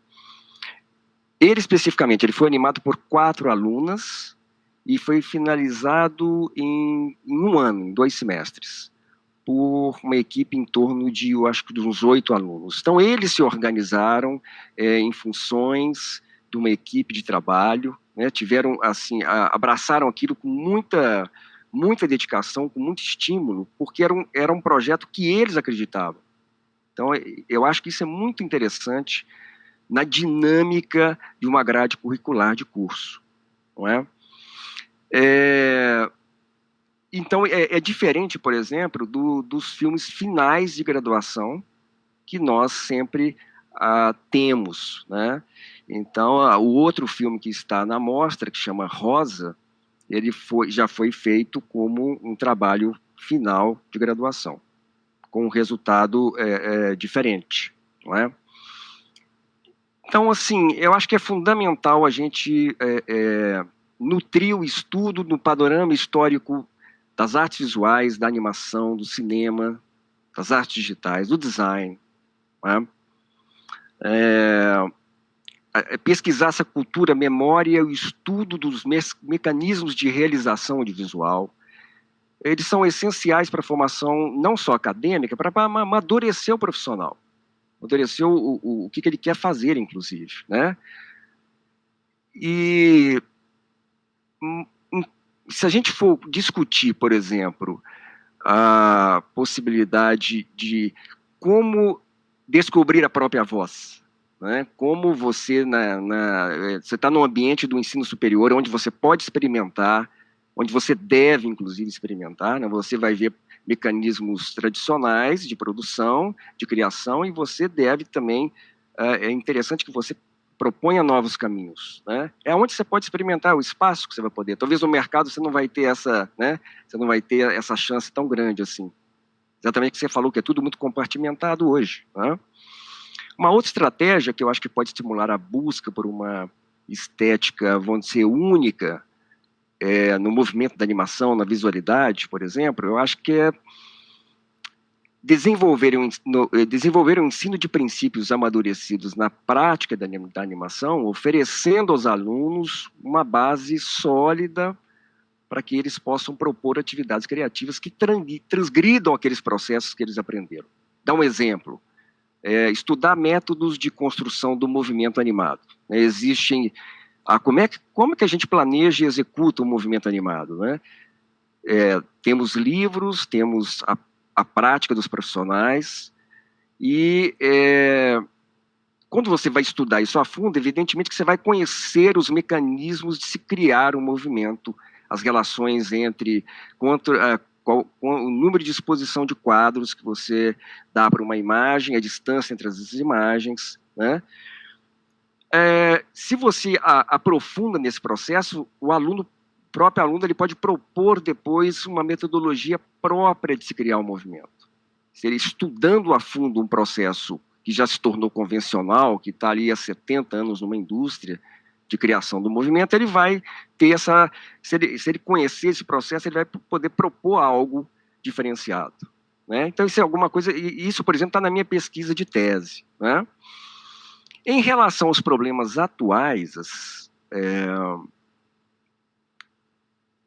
Ele, especificamente, ele foi animado por 4 alunas e foi finalizado em 1 ano, em 2 semestres, por uma equipe em torno de, eu acho que de uns 8 alunos. Então, eles se organizaram em funções de uma equipe de trabalho, né, tiveram, assim, abraçaram aquilo com muita dedicação, com muito estímulo, porque era um projeto que eles acreditavam. Então, eu acho que isso é muito interessante na dinâmica de uma grade curricular de curso, não é? Então, é diferente, por exemplo, dos filmes finais de graduação que nós sempre temos, né? Então, o outro filme que está na mostra, que chama Rosa, ele já foi feito como um trabalho final de graduação, com um resultado diferente, não é? Então, assim, eu acho que é fundamental a gente nutrir o estudo no panorama histórico das artes visuais, da animação, do cinema, das artes digitais, do design, né? Pesquisar essa cultura, memória e o estudo dos mecanismos de realização audiovisual. Eles são essenciais para a formação não só acadêmica, para amadurecer o profissional, amadurecer o que ele quer fazer, inclusive, né? E se a gente for discutir, por exemplo, a possibilidade de como descobrir a própria voz, né? Como você você está num ambiente do ensino superior onde você pode experimentar, onde você deve, inclusive, experimentar, né? Você vai ver mecanismos tradicionais de produção, de criação, e você deve também, é interessante que você proponha novos caminhos, né? É onde você pode experimentar, o espaço que você vai poder. Talvez no mercado você não vai ter né? Você não vai ter essa chance tão grande assim. Exatamente o que você falou, que é tudo muito compartimentado hoje, né? Uma outra estratégia que eu acho que pode estimular a busca por uma estética, vamos dizer, única, no movimento da animação, na visualidade, por exemplo, eu acho que é desenvolver um ensino de princípios amadurecidos na prática da animação, oferecendo aos alunos uma base sólida para que eles possam propor atividades criativas que transgridam aqueles processos que eles aprenderam. Dá um exemplo. Estudar métodos de construção do movimento animado. Existem... como que a gente planeja e executa um movimento animado, né? Temos livros, temos a prática dos profissionais, e quando você vai estudar isso a fundo, evidentemente que você vai conhecer os mecanismos de se criar um movimento, as relações entre o número de exposição de quadros que você dá para uma imagem, a distância entre as imagens, né? Se você aprofunda nesse processo, o próprio aluno ele pode propor depois uma metodologia própria de se criar um movimento. Se ele estudando a fundo um processo que já se tornou convencional, que está ali há 70 anos numa indústria de criação do movimento, ele vai ter se ele conhecer esse processo, ele vai poder propor algo diferenciado, né? Então, isso é alguma coisa, e isso, por exemplo, está na minha pesquisa de tese, né? Em relação aos problemas atuais,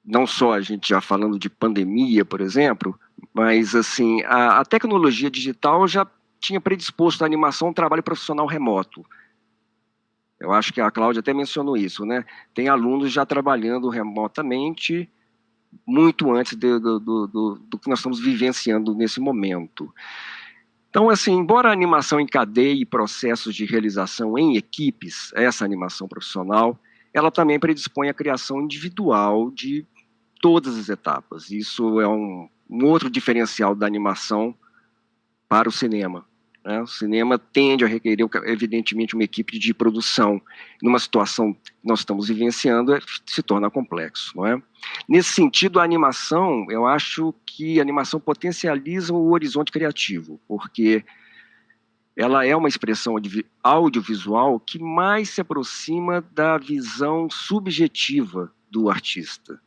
não só a gente já falando de pandemia, por exemplo, mas assim, a tecnologia digital já tinha predisposto a animação a um trabalho profissional remoto. Eu acho que a Cláudia até mencionou isso, né? Tem alunos já trabalhando remotamente muito antes do que nós estamos vivenciando nesse momento. Então, assim, embora a animação encadeie processos de realização em equipes, essa animação profissional, ela também predispõe a criação individual de todas as etapas. Isso é um outro diferencial da animação para o cinema, né? O cinema tende a requerer, evidentemente, uma equipe de produção. Numa situação que nós estamos vivenciando, se torna complexo, não é? Nesse sentido, a animação, eu acho que a animação potencializa o horizonte criativo, porque ela é uma expressão audiovisual que mais se aproxima da visão subjetiva do artista.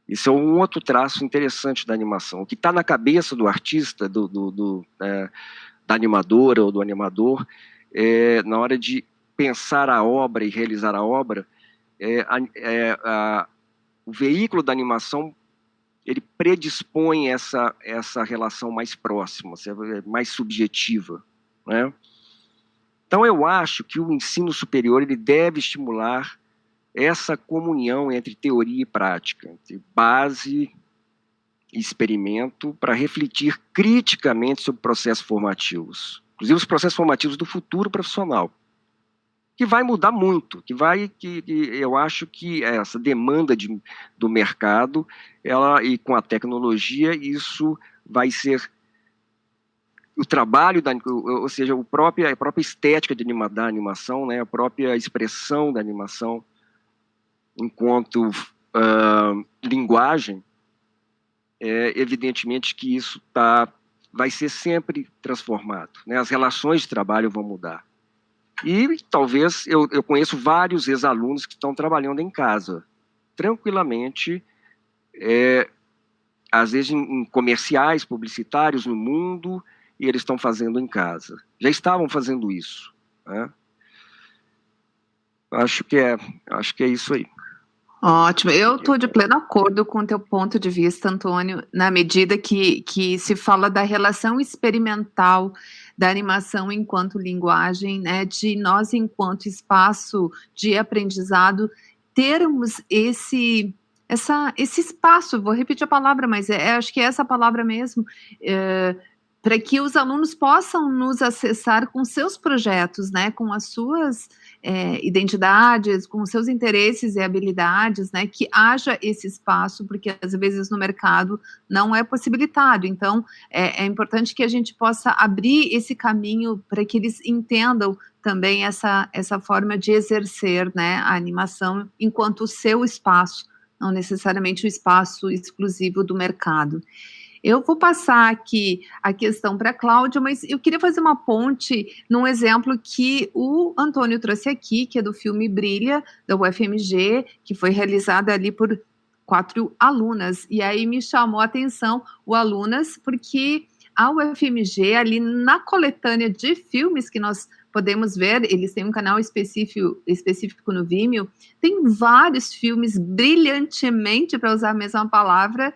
Isso é um outro traço interessante da animação. O que está na cabeça do artista, da animadora ou do animador, na hora de pensar a obra e realizar a obra, o veículo da animação, ele predispõe essa relação mais próxima, mais subjetiva, né? Então, eu acho que o ensino superior ele deve estimular essa comunhão entre teoria e prática, entre base e experimento, para refletir criticamente sobre processos formativos, inclusive os processos formativos do futuro profissional, que vai mudar muito, eu acho que essa demanda do mercado, e com a tecnologia, isso vai ser o trabalho, ou seja, a própria estética da animação, né, a própria expressão da animação, enquanto linguagem, evidentemente que isso vai ser sempre transformado, né? As relações de trabalho vão mudar. E talvez, eu conheço vários ex-alunos que estão trabalhando em casa, tranquilamente, às vezes em comerciais, publicitários no mundo, e eles estão fazendo em casa. Já estavam fazendo isso, né? Acho que é isso aí. Ótimo, eu estou de pleno acordo com o teu ponto de vista, Antônio, na medida que se fala da relação experimental da animação enquanto linguagem, né, de nós, enquanto espaço de aprendizado, termos esse espaço, vou repetir a palavra, mas acho que é essa palavra mesmo, para que os alunos possam nos acessar com seus projetos, né, com as suas identidades, com os seus interesses e habilidades, né, que haja esse espaço, porque às vezes no mercado não é possibilitado. Então, é importante que a gente possa abrir esse caminho para que eles entendam também essa forma de exercer, né, a animação enquanto o seu espaço, não necessariamente o espaço exclusivo do mercado. Eu vou passar aqui a questão para a Cláudia, mas eu queria fazer uma ponte num exemplo que o Antônio trouxe aqui, que é do filme Brilha, da UFMG, que foi realizado ali por 4 alunas. E aí me chamou a atenção o alunas, porque a UFMG, ali na coletânea de filmes que nós podemos ver, eles têm um canal específico no Vimeo, tem vários filmes brilhantemente, para usar a mesma palavra,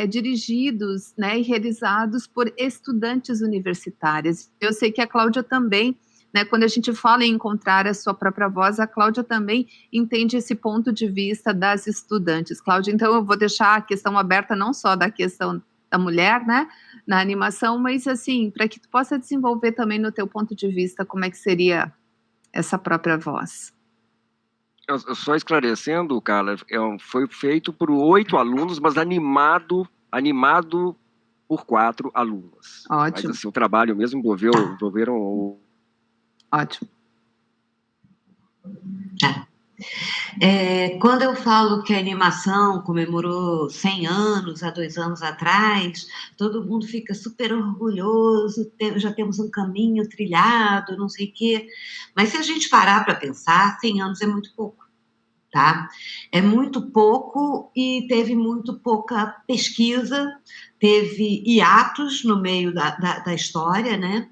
dirigidos, né, e realizados por estudantes universitárias. Eu sei que a Cláudia também, né, quando a gente fala em encontrar a sua própria voz, a Cláudia também entende esse ponto de vista das estudantes. Cláudia, então eu vou deixar a questão aberta, não só da questão da mulher, né, na animação, mas assim, para que tu possa desenvolver também no teu ponto de vista como é que seria essa própria voz. Só esclarecendo, Carla, foi feito por 8 alunos, mas animado por 4 alunas. Ótimo. Mas assim, o trabalho mesmo envolveram... Ótimo. Quando eu falo que a animação comemorou 100 anos, há 2 anos atrás, todo mundo fica super orgulhoso, já temos um caminho trilhado, não sei o quê. Mas se a gente parar para pensar, 100 anos é muito pouco, tá? É muito pouco e teve muito pouca pesquisa, teve hiatos no meio da história, né?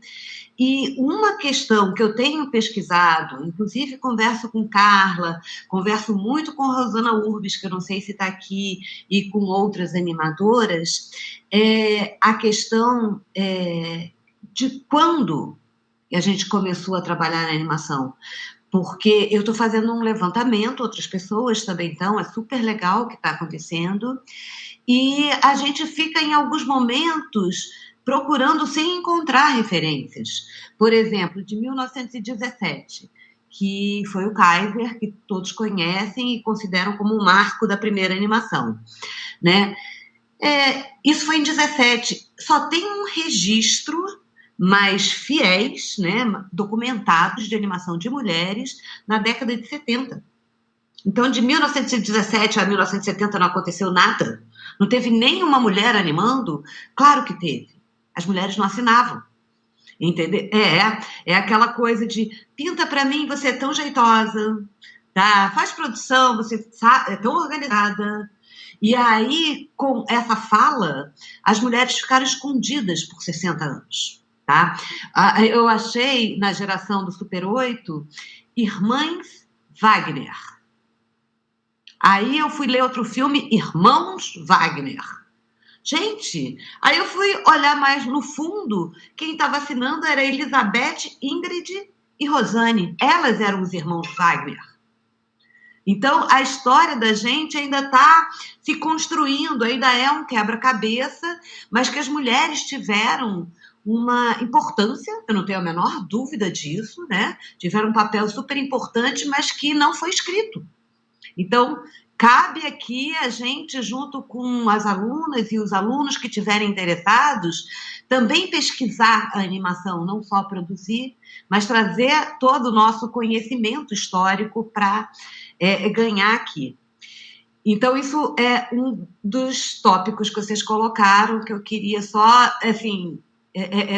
E uma questão que eu tenho pesquisado, inclusive converso com Carla, converso muito com Rosana Urbis, que eu não sei se está aqui, e com outras animadoras, é a questão de quando a gente começou a trabalhar na animação. Porque eu estou fazendo um levantamento, outras pessoas também estão, é super legal o que está acontecendo, e a gente fica em alguns momentos procurando sem encontrar referências. Por exemplo, de 1917, que foi o Kaiser, que todos conhecem e consideram como um marco da primeira animação, né? Isso foi em 17. Só tem um registro mas fiéis, né, documentados de animação de mulheres na década de 70. Então, de 1917 a 1970 não aconteceu nada? Não teve nenhuma mulher animando? Claro que teve. As mulheres não assinavam. Entendeu? É aquela coisa de pinta para mim, você é tão jeitosa, tá? Faz produção, você é tão organizada. E aí, com essa fala, as mulheres ficaram escondidas por 60 anos. Tá? Eu achei, na geração do Super 8, Irmãs Wagner. Aí eu fui ler outro filme, Irmãos Wagner. Gente, aí eu fui olhar mais no fundo, quem estava assinando era Elizabeth, Ingrid e Rosane. Elas eram os irmãos Wagner. Então, a história da gente ainda está se construindo, ainda é um quebra-cabeça, mas que as mulheres tiveram uma importância, eu não tenho a menor dúvida disso, né? Tiveram um papel super importante, mas que não foi escrito. Então, cabe aqui a gente, junto com as alunas e os alunos que estiverem interessados, também pesquisar a animação, não só produzir, mas trazer todo o nosso conhecimento histórico para ganhar aqui. Então, isso é um dos tópicos que vocês colocaram, que eu queria só, assim,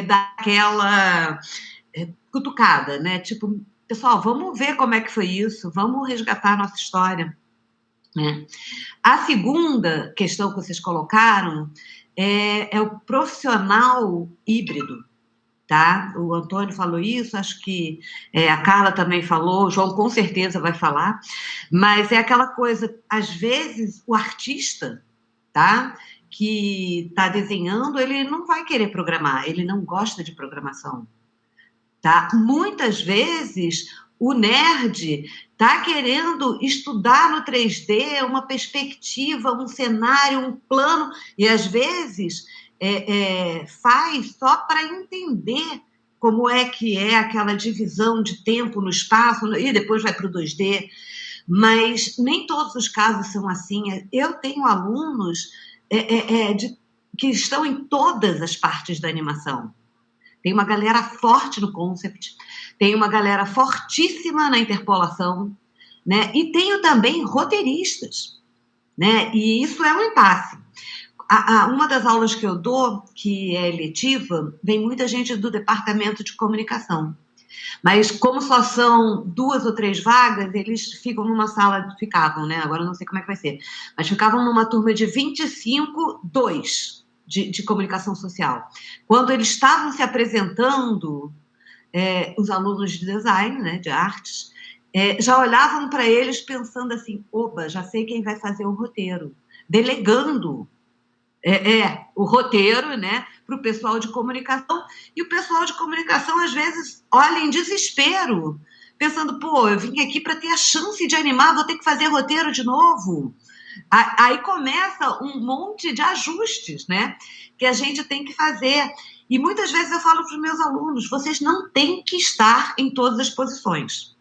dar aquela cutucada, né? Tipo, pessoal, vamos ver como é que foi isso, vamos resgatar a nossa história. Né? A segunda questão que vocês colocaram é o profissional híbrido. Tá? O Antônio falou isso, acho que a Carla também falou, o João com certeza vai falar, mas é aquela coisa, às vezes o artista, tá? Que está desenhando, ele não vai querer programar, ele não gosta de programação. Tá? Muitas vezes o nerd está querendo estudar no 3D uma perspectiva, um cenário, um plano, e às vezes faz só para entender como é que é aquela divisão de tempo no espaço, e depois vai para o 2D. Mas nem todos os casos são assim. Eu tenho alunos que estão em todas as partes da animação. Tem uma galera forte no concept, tem uma galera fortíssima na interpolação, né? E tenho também roteiristas, né? E isso é um impasse. Uma das aulas que eu dou, que é eletiva, vem muita gente do departamento de comunicação. Mas como só são 2 ou 3 vagas, eles ficam numa sala, ficavam, né? Agora eu não sei como é que vai ser, mas ficavam numa turma de 25, 2 de comunicação social. Quando eles estavam se apresentando, os alunos de design, né, de artes, já olhavam para eles pensando assim, opa, já sei quem vai fazer o roteiro, delegando o roteiro, né, para o pessoal de comunicação, e o pessoal de comunicação, às vezes, olha em desespero, pensando, pô, eu vim aqui para ter a chance de animar, vou ter que fazer roteiro de novo. Aí começa um monte de ajustes, né, que a gente tem que fazer. E muitas vezes eu falo para os meus alunos, vocês não têm que estar em todas as posições,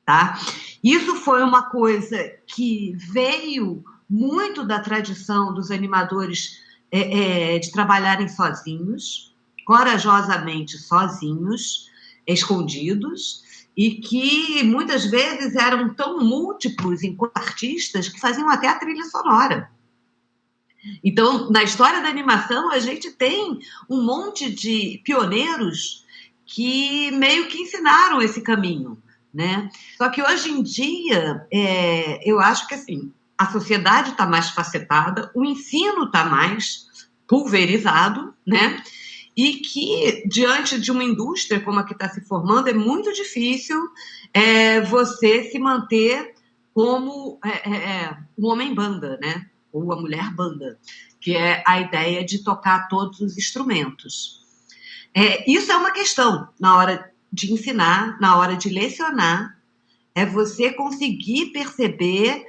tá? Isso foi uma coisa que veio muito da tradição dos animadores de trabalharem sozinhos, corajosamente sozinhos, escondidos, e que muitas vezes eram tão múltiplos enquanto artistas que faziam até a trilha sonora. Então, na história da animação, a gente tem um monte de pioneiros que meio que ensinaram esse caminho, né? Só que hoje em dia, eu acho que assim, a sociedade está mais facetada, o ensino está mais pulverizado, né? E que, diante de uma indústria como a que está se formando, é muito difícil você se manter como um homem-banda, né? Ou a mulher-banda, que é a ideia de tocar todos os instrumentos. Isso é uma questão na hora de ensinar, na hora de lecionar, é você conseguir perceber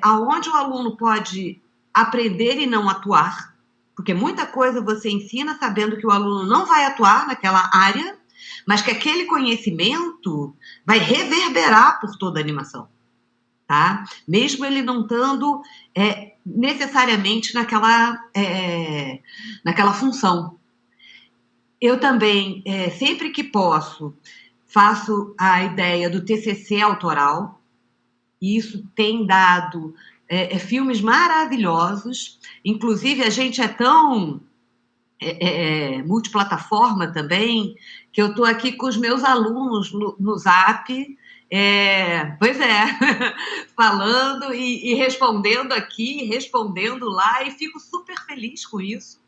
aonde o aluno pode aprender e não atuar, porque muita coisa você ensina sabendo que o aluno não vai atuar naquela área, mas que aquele conhecimento vai reverberar por toda a animação, tá? Mesmo ele não estando necessariamente naquela função. Eu também, sempre que posso, faço a ideia do TCC autoral, e isso tem dado filmes maravilhosos. Inclusive, a gente é tão multiplataforma também, que eu estou aqui com os meus alunos no Zap, falando e respondendo aqui, respondendo lá, e fico super feliz com isso,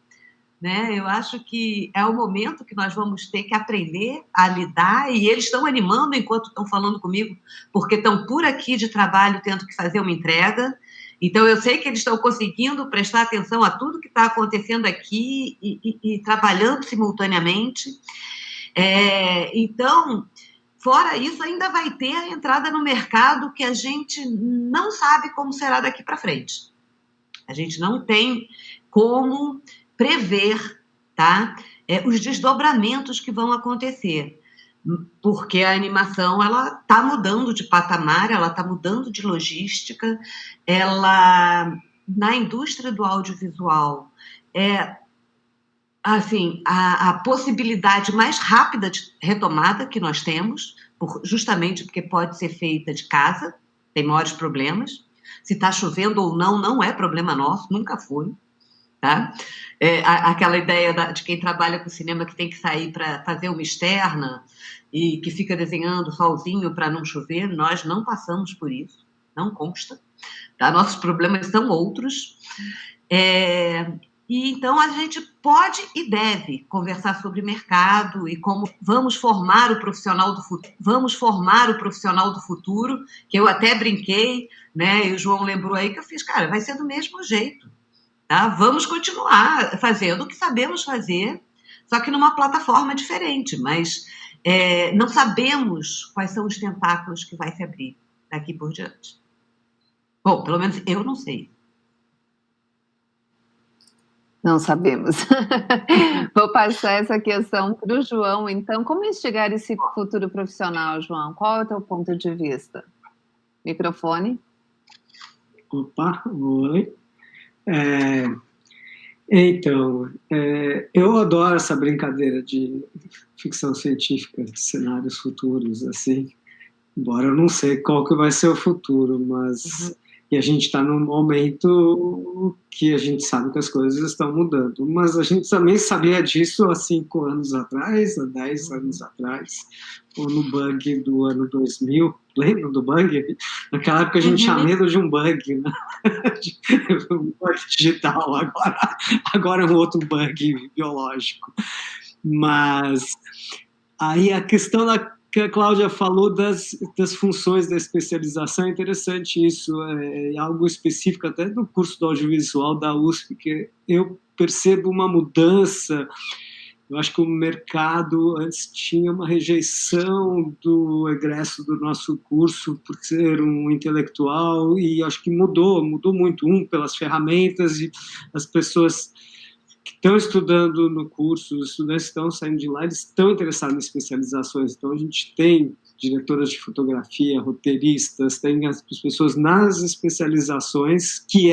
né? Eu acho que é o momento que nós vamos ter que aprender a lidar, e eles estão animando enquanto estão falando comigo, porque estão por aqui de trabalho tendo que fazer uma entrega. Então, eu sei que eles estão conseguindo prestar atenção a tudo que está acontecendo aqui e trabalhando simultaneamente. Então, fora isso, ainda vai ter a entrada no mercado que a gente não sabe como será daqui para frente. A gente não tem como prever, tá? Os desdobramentos que vão acontecer, porque a animação ela está mudando de patamar, ela está mudando de logística, ela, na indústria do audiovisual, assim, a possibilidade mais rápida de retomada que nós temos, justamente porque pode ser feita de casa, tem maiores problemas. Se está chovendo ou não, não é problema nosso, nunca foi. Tá? Aquela ideia de quem trabalha com cinema que tem que sair para fazer uma externa e que fica desenhando solzinho para não chover, nós não passamos por isso, não consta. Tá? Nossos problemas são outros. E então a gente pode e deve conversar sobre mercado e como vamos formar o profissional do futuro. Vamos formar o profissional do futuro, que eu até brinquei, né? E o João lembrou aí que eu fiz, cara, vai ser do mesmo jeito. Tá? Vamos continuar fazendo o que sabemos fazer, só que numa plataforma diferente, mas não sabemos quais são os tentáculos que vai se abrir daqui por diante. Bom, pelo menos eu não sei. Não sabemos. Vou passar essa questão para o João, então. Como instigar esse futuro profissional, João? Qual é o teu ponto de vista? Microfone. Opa, oi. Então, eu adoro essa brincadeira de ficção científica, de cenários futuros, assim, embora eu não sei qual que vai ser o futuro, mas e a gente está num momento que a gente sabe que as coisas estão mudando, mas a gente também sabia disso há 5 anos atrás, há 10 anos atrás, ou no bug do ano 2000, lembra do bug? Naquela época a gente tinha medo de um bug, né? Um bug digital, agora é um outro bug biológico. Mas aí a questão que a Cláudia falou das funções da especialização, é interessante isso, é algo específico até do curso do audiovisual da USP, que eu percebo uma mudança. Eu acho que o mercado antes tinha uma rejeição do egresso do nosso curso por ser um intelectual, e acho que mudou muito, pelas ferramentas, e as pessoas que estão estudando no curso, os estudantes estão saindo de lá, eles estão interessados em especializações. Então, a gente tem diretoras de fotografia, roteiristas, tem as pessoas nas especializações, que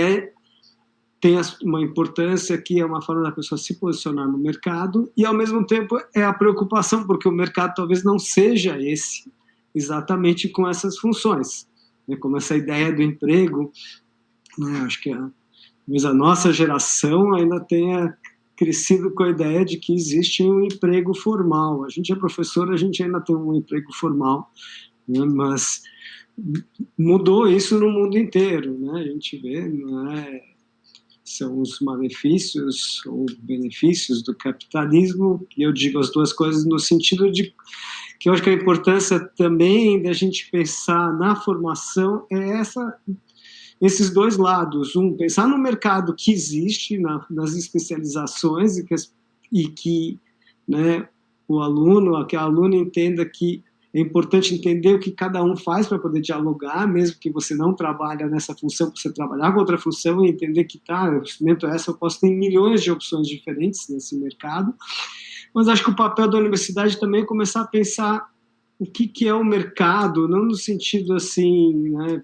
tem uma importância, que é uma forma da pessoa se posicionar no mercado, e, ao mesmo tempo, é a preocupação, porque o mercado talvez não seja esse, exatamente com essas funções. Como essa ideia do emprego, né, acho que talvez a nossa geração ainda tenha crescido com a ideia de que existe um emprego formal. A gente é professor, a gente ainda tem um emprego formal, né, mas mudou isso no mundo inteiro, né? A gente vê, né, são os malefícios ou benefícios do capitalismo, e eu digo as duas coisas no sentido de que eu acho que a importância também da gente pensar na formação é esses dois lados. Pensar no mercado que existe, nas especializações, e que né, o aluno, que a aluna entenda que é importante entender o que cada um faz para poder dialogar, mesmo que você não trabalhe nessa função, você trabalhar com outra função e entender que, eu experimento essa, eu posso ter milhões de opções diferentes nesse mercado. Mas acho que o papel da universidade também é começar a pensar o que é o mercado, não no sentido assim, né,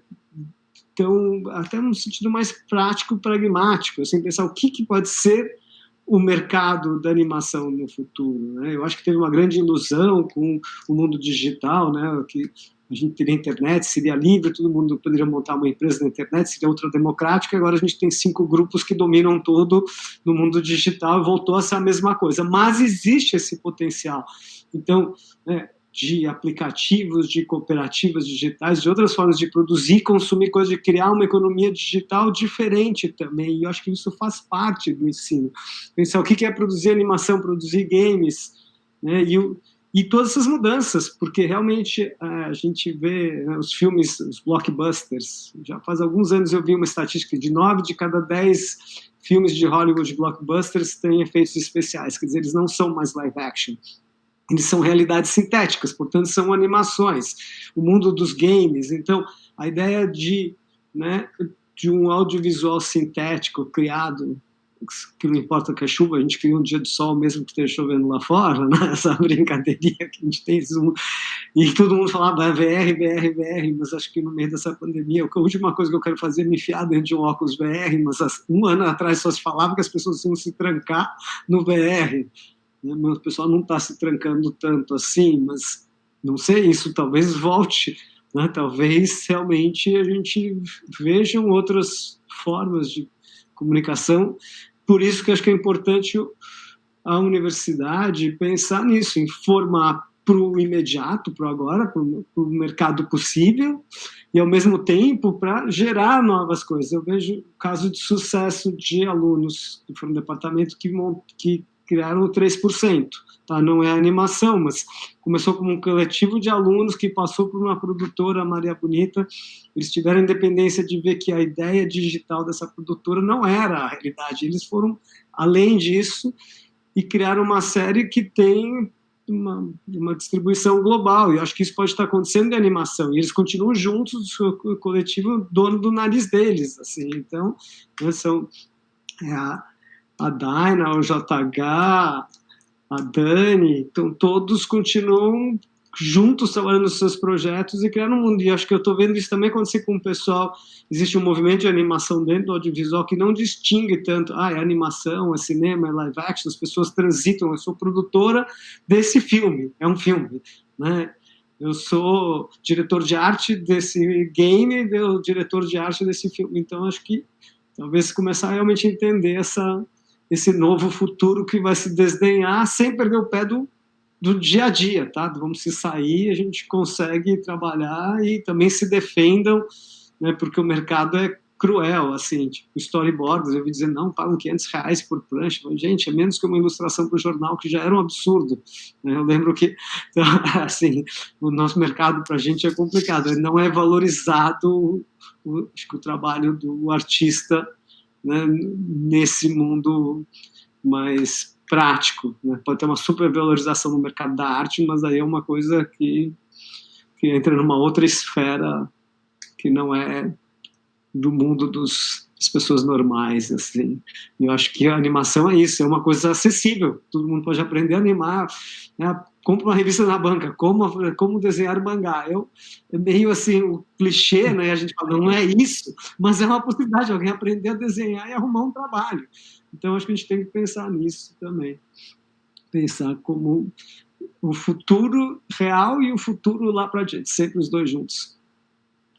então, até num sentido mais prático, pragmático, assim, pensar o que pode ser o mercado da animação no futuro, né? Eu acho que teve uma grande ilusão com o mundo digital, né? Que a gente teria internet, seria livre, todo mundo poderia montar uma empresa na internet, seria ultra democrática. Agora a gente tem 5 grupos que dominam tudo no mundo digital e voltou a ser a mesma coisa. Mas existe esse potencial. Então, né, de aplicativos, de cooperativas digitais, de outras formas de produzir, consumir coisas, de criar uma economia digital diferente também, e eu acho que isso faz parte do ensino. Pensar o que é produzir animação, produzir games, né, e todas essas mudanças, porque realmente a gente vê, né, os filmes, os blockbusters, já faz alguns anos eu vi uma estatística de 9 de cada 10 filmes de Hollywood blockbusters têm efeitos especiais, quer dizer, eles não são mais live action. Eles são realidades sintéticas, portanto, são animações. O mundo dos games, então, a ideia de um audiovisual sintético criado, que não importa que a chuva, a gente cria um dia de sol mesmo que esteja chovendo lá fora, né? Essa brincadeirinha que a gente tem, e todo mundo falava VR, mas acho que no meio dessa pandemia, a última coisa que eu quero fazer é me enfiar dentro de um óculos VR, mas um ano atrás só se falava que as pessoas iam se trancar no VR. O pessoal não está se trancando tanto assim, mas não sei, isso talvez volte, né? Talvez realmente a gente veja outras formas de comunicação. Por isso que acho que é importante a universidade pensar nisso, em formar para o imediato, para o agora, para o mercado possível, e ao mesmo tempo para gerar novas coisas. Eu vejo caso de sucesso de alunos que foram no departamento que criaram o 3%, tá? Não é animação, mas começou como um coletivo de alunos que passou por uma produtora, a Maria Bonita. Eles tiveram a independência de ver que a ideia digital dessa produtora não era a realidade. Eles foram além disso e criaram uma série que tem uma distribuição global, e eu acho que isso pode estar acontecendo em animação, e eles continuam juntos, o coletivo dono do nariz deles, assim. Então, são a Daina, o JH, a Dani, então todos continuam juntos trabalhando nos seus projetos e criando um mundo. E acho que eu estou vendo isso também acontecer com o pessoal. Existe um movimento de animação dentro do audiovisual que não distingue tanto, é animação, é cinema, é live action, as pessoas transitam. Eu sou produtora desse filme, é um filme, né? Eu sou diretor de arte desse game, eu diretor de arte desse filme. Então acho que talvez começar a realmente entender esse novo futuro que vai se desdenhar sem perder o pé do dia a dia, tá? Vamos se sair, a gente consegue trabalhar e também se defendam, né? Porque o mercado é cruel, assim, tipo storyboards, eu ouvi dizer, não, pagam R$500 por prancha. Mas, gente, é menos que uma ilustração para o jornal, que já era um absurdo, né? Eu lembro que, então, assim, o nosso mercado para a gente é complicado, não é valorizado acho que o trabalho do artista, né, nesse mundo mais prático, né? Pode ter uma supervalorização no mercado da arte, mas aí é uma coisa que entra numa outra esfera que não é do mundo das pessoas normais, assim. Eu acho que a animação é isso, é uma coisa acessível, todo mundo pode aprender a animar, né? Compra uma revista na banca, como desenhar mangá. É meio assim, o clichê, né? A gente fala, não é isso, mas é uma possibilidade, alguém aprender a desenhar e arrumar um trabalho. Então, acho que a gente tem que pensar nisso também. Pensar como o futuro real e o futuro lá para diante, sempre os dois juntos.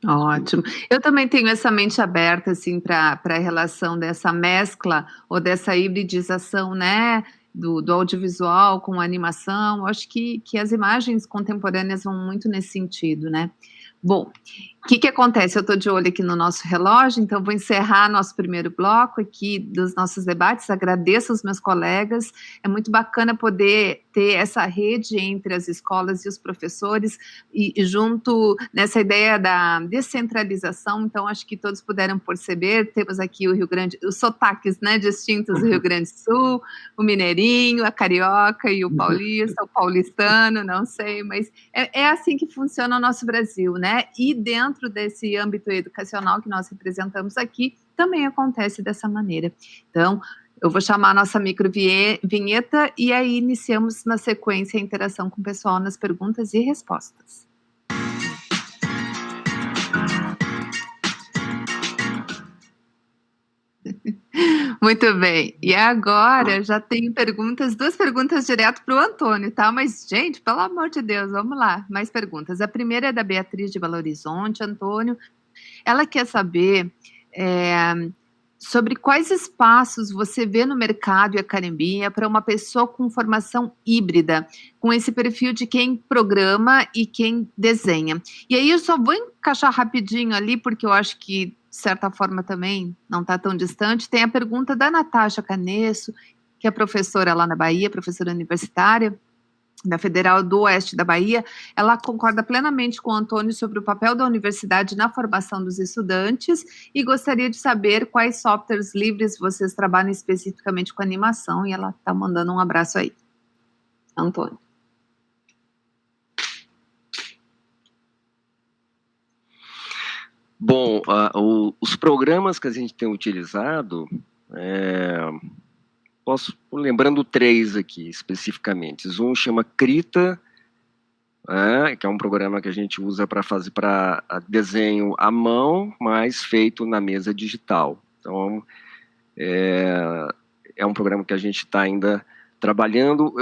Ótimo. Eu também tenho essa mente aberta, assim, para a relação dessa mescla ou dessa hibridização, né, do audiovisual com a animação. Eu acho que as imagens contemporâneas vão muito nesse sentido, né? Bom, o que acontece? Eu estou de olho aqui no nosso relógio, então vou encerrar nosso primeiro bloco aqui dos nossos debates. Agradeço aos meus colegas, é muito bacana poder ter essa rede entre as escolas e os professores, e junto nessa ideia da descentralização. Então acho que todos puderam perceber, temos aqui o Rio Grande, os sotaques, né, distintos do Rio Grande do Sul, o mineirinho, a carioca e o paulista, o paulistano, não sei, mas é assim que funciona o nosso Brasil, né? E dentro desse âmbito educacional que nós representamos aqui, também acontece dessa maneira. Então, eu vou chamar a nossa microvinheta e aí iniciamos na sequência a interação com o pessoal nas perguntas e respostas. Muito bem. E agora já tenho duas perguntas direto para o Antônio, tá? Mas, gente, pelo amor de Deus, vamos lá, mais perguntas. A primeira é da Beatriz de Belo Horizonte, Antônio. Ela quer saber sobre quais espaços você vê no mercado e academia para uma pessoa com formação híbrida, com esse perfil de quem programa e quem desenha. E aí eu só vou encaixar rapidinho ali, porque eu acho que, de certa forma, também não está tão distante. Tem a pergunta da Natasha Canesso, que é professora lá na Bahia, professora universitária, da Federal do Oeste da Bahia. Ela concorda plenamente com o Antônio sobre o papel da universidade na formação dos estudantes e gostaria de saber quais softwares livres vocês trabalham especificamente com animação, e ela está mandando um abraço aí. Antônio. Bom, os programas que a gente tem utilizado, lembrando 3 aqui, especificamente. Um chama Krita, que é um programa que a gente usa para fazer desenho à mão, mas feito na mesa digital. Então, é um programa que a gente está ainda trabalhando.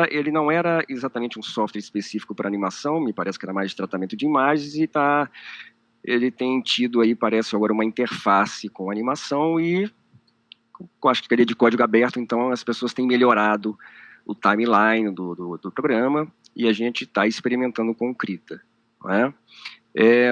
Ele não era exatamente um software específico para animação, me parece que era mais de tratamento de imagens, e ele tem tido aí, parece agora, uma interface com animação, e eu acho que ele é de código aberto, então as pessoas têm melhorado o timeline do programa, e a gente está experimentando com o Krita.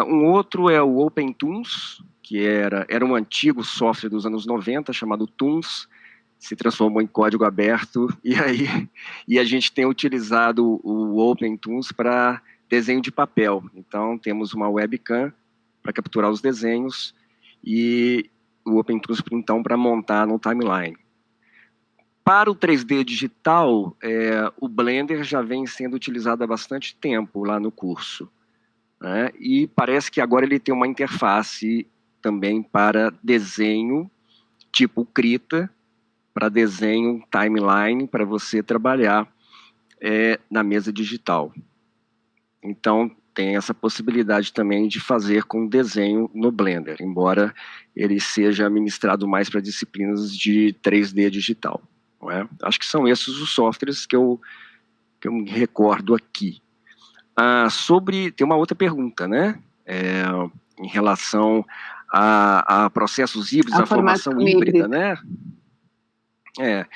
Um outro é o OpenToons, que era um antigo software dos anos 90, chamado Toons, se transformou em código aberto, e a gente tem utilizado o OpenToons para desenho de papel. Então, temos uma webcam para capturar os desenhos, e o OpenToons, então, para montar no timeline. Para o 3D digital, o Blender já vem sendo utilizado há bastante tempo lá no curso, e parece que agora ele tem uma interface também para desenho, tipo Krita, para desenho timeline, para você trabalhar na mesa digital. Então, tem essa possibilidade também de fazer com desenho no Blender, embora ele seja ministrado mais para disciplinas de 3D digital. Acho que são esses os softwares que eu me recordo aqui. Tem uma outra pergunta, em relação a processos híbridos, a formação híbrida, né?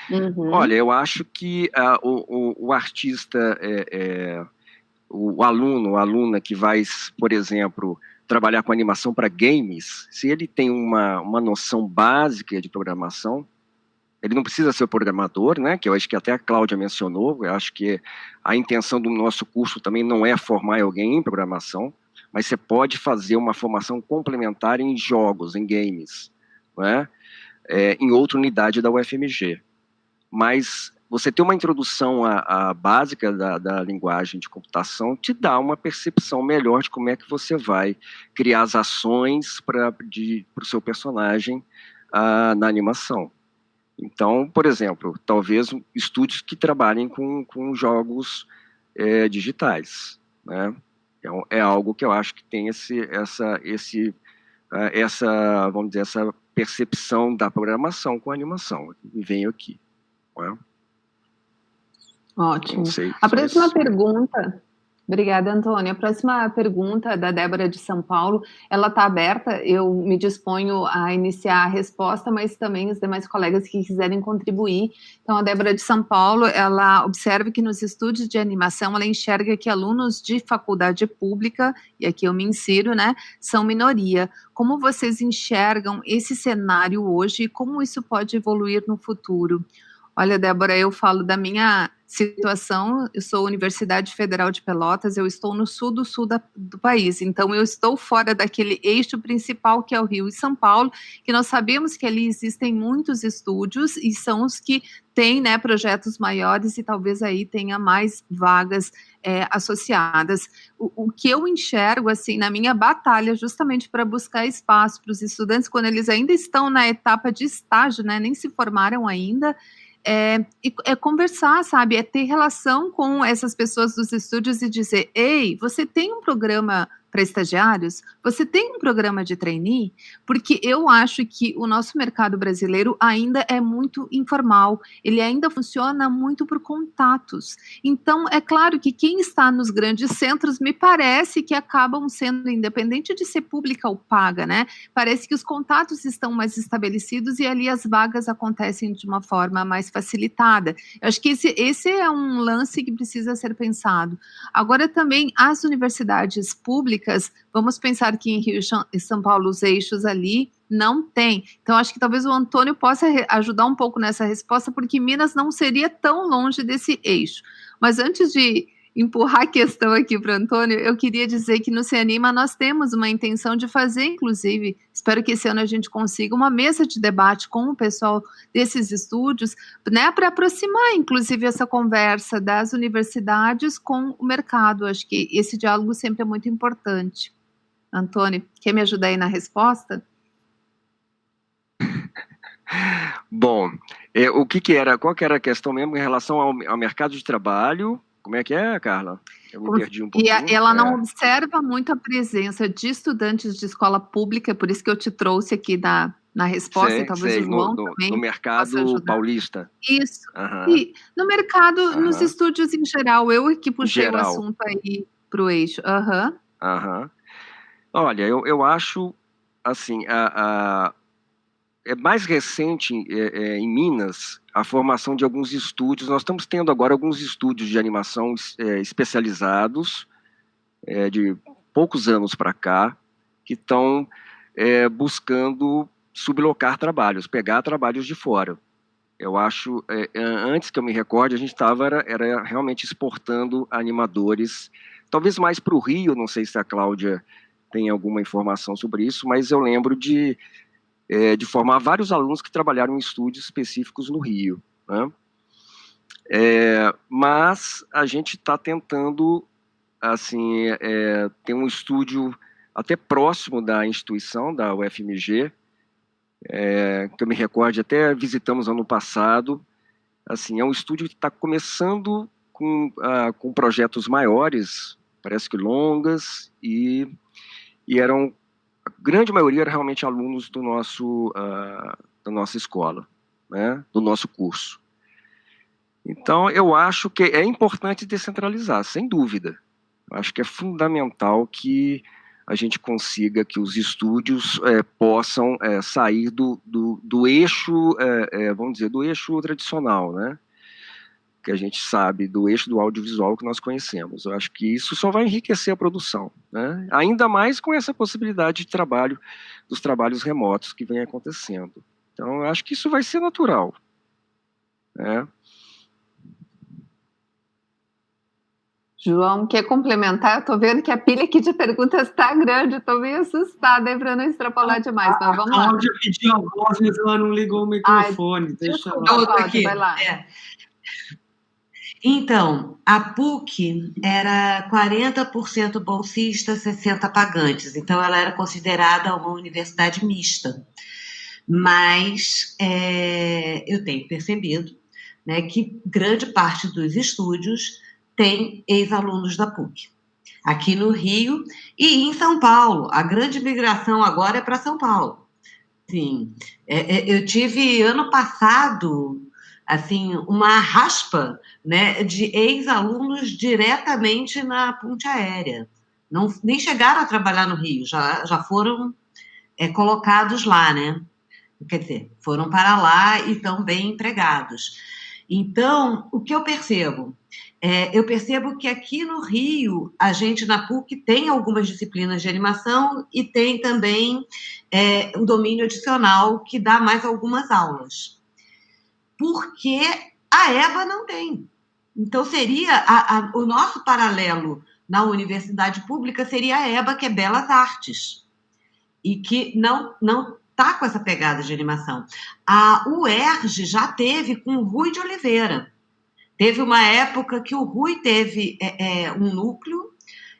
Uhum. Olha, eu acho que o artista... o aluno, a aluna que vai, por exemplo, trabalhar com animação para games, se ele tem uma noção básica de programação, ele não precisa ser programador, que eu acho que até a Cláudia mencionou. Eu acho que a intenção do nosso curso também não é formar alguém em programação, mas você pode fazer uma formação complementar em jogos, em games, em outra unidade da UFMG. Mas você ter uma introdução básica da linguagem de computação te dá uma percepção melhor de como é que você vai criar as ações para o seu personagem na animação. Então, por exemplo, talvez estúdios que trabalhem com jogos digitais, é algo que eu acho que tem vamos dizer, essa percepção da programação com a animação. E venho aqui. Ótimo. A próxima pergunta... Obrigada, Antônia. A próxima pergunta da Débora de São Paulo, ela está aberta, eu me disponho a iniciar a resposta, mas também os demais colegas que quiserem contribuir. Então, a Débora de São Paulo, ela observa que nos estúdios de animação, ela enxerga que alunos de faculdade pública, e aqui eu me insiro, são minoria. Como vocês enxergam esse cenário hoje e como isso pode evoluir no futuro? Olha, Débora, eu falo da minha situação, eu sou Universidade Federal de Pelotas, eu estou no sul do país, então eu estou fora daquele eixo principal que é o Rio e São Paulo, que nós sabemos que ali existem muitos estúdios e são os que têm projetos maiores e talvez aí tenha mais vagas associadas. O que eu enxergo, assim, na minha batalha justamente para buscar espaço para os estudantes, quando eles ainda estão na etapa de estágio, nem se formaram ainda, é conversar, sabe, é ter relação com essas pessoas dos estúdios e dizer, ei, você tem um programa para estagiários? Você tem um programa de trainee? Porque eu acho que o nosso mercado brasileiro ainda é muito informal, ele ainda funciona muito por contatos. Então, é claro que quem está nos grandes centros, me parece que acabam sendo, independente de ser pública ou paga, né? Parece que os contatos estão mais estabelecidos e ali as vagas acontecem de uma forma mais facilitada. Eu acho que esse é um lance que precisa ser pensado. Agora, também, as universidades públicas, vamos pensar que em Rio e São Paulo, os eixos ali não tem. Então, acho que talvez o Antônio possa ajudar um pouco nessa resposta, porque Minas não seria tão longe desse eixo. Mas antes de empurrar a questão aqui para o Antônio, eu queria dizer que no CEANIMA nós temos uma intenção de fazer, inclusive, espero que esse ano a gente consiga uma mesa de debate com o pessoal desses estúdios, né, para aproximar, inclusive, essa conversa das universidades com o mercado. Acho que esse diálogo sempre é muito importante. Antônio, quer me ajudar aí na resposta? Bom, qual que era a questão mesmo em relação ao mercado de trabalho? Como é que é, Carla? Eu me perdi um pouquinho. E ela não observa muito a presença de estudantes de escola pública, por isso que eu te trouxe aqui na resposta, e talvez o João também. No mercado paulista. Isso. E no mercado, nos estúdios em geral, eu que puxei o assunto aí para o eixo. Olha, eu acho, assim, é mais recente em Minas a formação de alguns estúdios. Nós estamos tendo agora alguns estúdios de animação especializados, de poucos anos para cá, que estão buscando sublocar trabalhos, pegar trabalhos de fora. Eu acho, antes que eu me recorde, a gente era realmente exportando animadores, talvez mais para o Rio, não sei se a Cláudia tem alguma informação sobre isso, mas eu lembro de formar vários alunos que trabalharam em estúdios específicos no Rio, né? Mas a gente está tentando, assim, ter um estúdio até próximo da instituição, da UFMG, que eu me recorde, até visitamos ano passado. Assim, é um estúdio que está começando com projetos maiores, parece que longas, e eram... A grande maioria era realmente alunos da nossa escola, né, do nosso curso. Então, eu acho que é importante descentralizar, sem dúvida. Eu acho que é fundamental que a gente consiga que os estúdios possam sair do eixo, vamos dizer, do eixo tradicional, né, que a gente sabe, do eixo do audiovisual que nós conhecemos. Eu acho que isso só vai enriquecer a produção, né? Ainda mais com essa possibilidade de trabalho, dos trabalhos remotos que vem acontecendo. Então, eu acho que isso vai ser natural, né? João, quer complementar? Eu estou vendo que a pilha aqui de perguntas está grande, estou meio assustada para não extrapolar demais, mas vamos lá. A Cláudia pediu a voz, mas ela não ligou o microfone. Deixa ela... Aqui. Vai lá. Então, a PUC era 40% bolsista, 60% pagantes. Então, ela era considerada uma universidade mista. Mas eu tenho percebido, né, que grande parte dos estúdios tem ex-alunos da PUC. Aqui no Rio e em São Paulo. A grande migração agora é para São Paulo. Sim, eu tive ano passado... assim, uma raspa, né, de ex-alunos diretamente na ponte aérea. Nem chegaram a trabalhar no Rio, já foram colocados lá, né? Quer dizer, foram para lá e estão bem empregados. Então, o que eu percebo? Eu percebo que aqui no Rio, a gente na PUC tem algumas disciplinas de animação e tem também o domínio adicional, que dá mais algumas aulas. Porque a EBA não tem. Então, seria o nosso paralelo na universidade pública seria a EBA, que é Belas Artes, e que não está com essa pegada de animação. A UERJ já teve com o Rui de Oliveira. Teve uma época que o Rui teve um núcleo,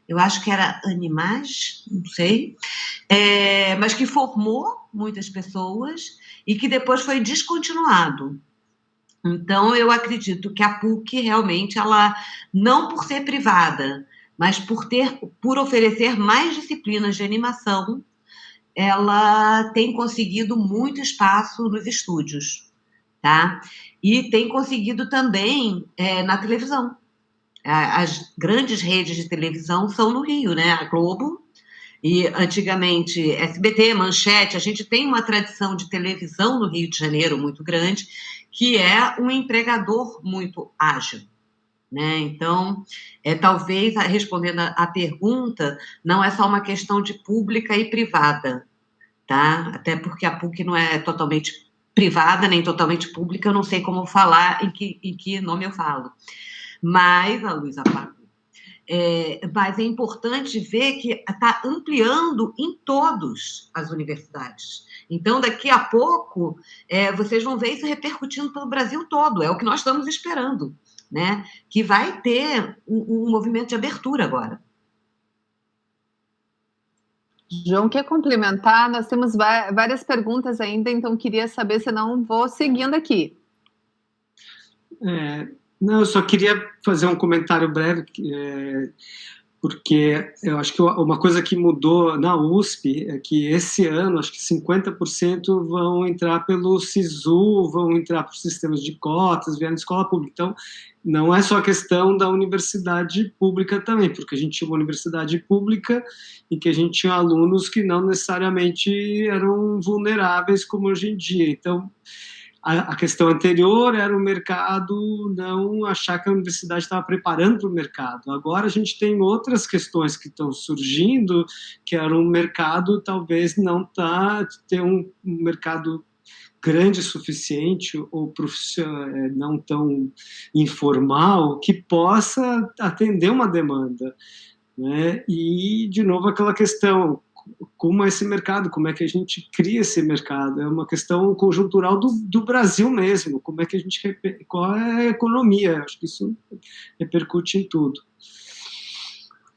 eu acho que era Animais, não sei, mas que formou muitas pessoas e que depois foi descontinuado. Então, eu acredito que a PUC, realmente, ela, não por ser privada, mas por oferecer mais disciplinas de animação, ela tem conseguido muito espaço nos estúdios, tá? E tem conseguido também na televisão. As grandes redes de televisão são no Rio, né? A Globo, e antigamente SBT, Manchete, a gente tem uma tradição de televisão no Rio de Janeiro muito grande, que é um empregador muito ágil, né? Então, talvez, respondendo a pergunta, não é só uma questão de pública e privada, tá? Até porque a PUC não é totalmente privada, nem totalmente pública, eu não sei como falar, em que nome eu falo. Mas, a Luísa apagou. Mas é importante ver que está ampliando em todas as universidades. Então, daqui a pouco, vocês vão ver isso repercutindo pelo Brasil todo, é o que nós estamos esperando, né? Que vai ter um movimento de abertura agora. João, quer complementar? Nós temos várias perguntas ainda, então queria saber, senão vou seguindo aqui. Não, eu só queria fazer um comentário breve, porque eu acho que uma coisa que mudou na USP é que esse ano, acho que 50% vão entrar pelo SISU, vão entrar por sistemas de cotas, vieram de escola pública. Então, não é só a questão da universidade pública também, porque a gente tinha uma universidade pública e que a gente tinha alunos que não necessariamente eram vulneráveis como hoje em dia. Então, a questão anterior era o mercado não achar que a universidade estava preparando para o mercado. Agora a gente tem outras questões que estão surgindo, que era um mercado talvez não ter um mercado grande o suficiente ou não tão informal que possa atender uma demanda, né? E, de novo, aquela questão, como é esse mercado, como é que a gente cria esse mercado, é uma questão conjuntural do Brasil mesmo, como é que a gente, qual é a economia, acho que isso repercute em tudo.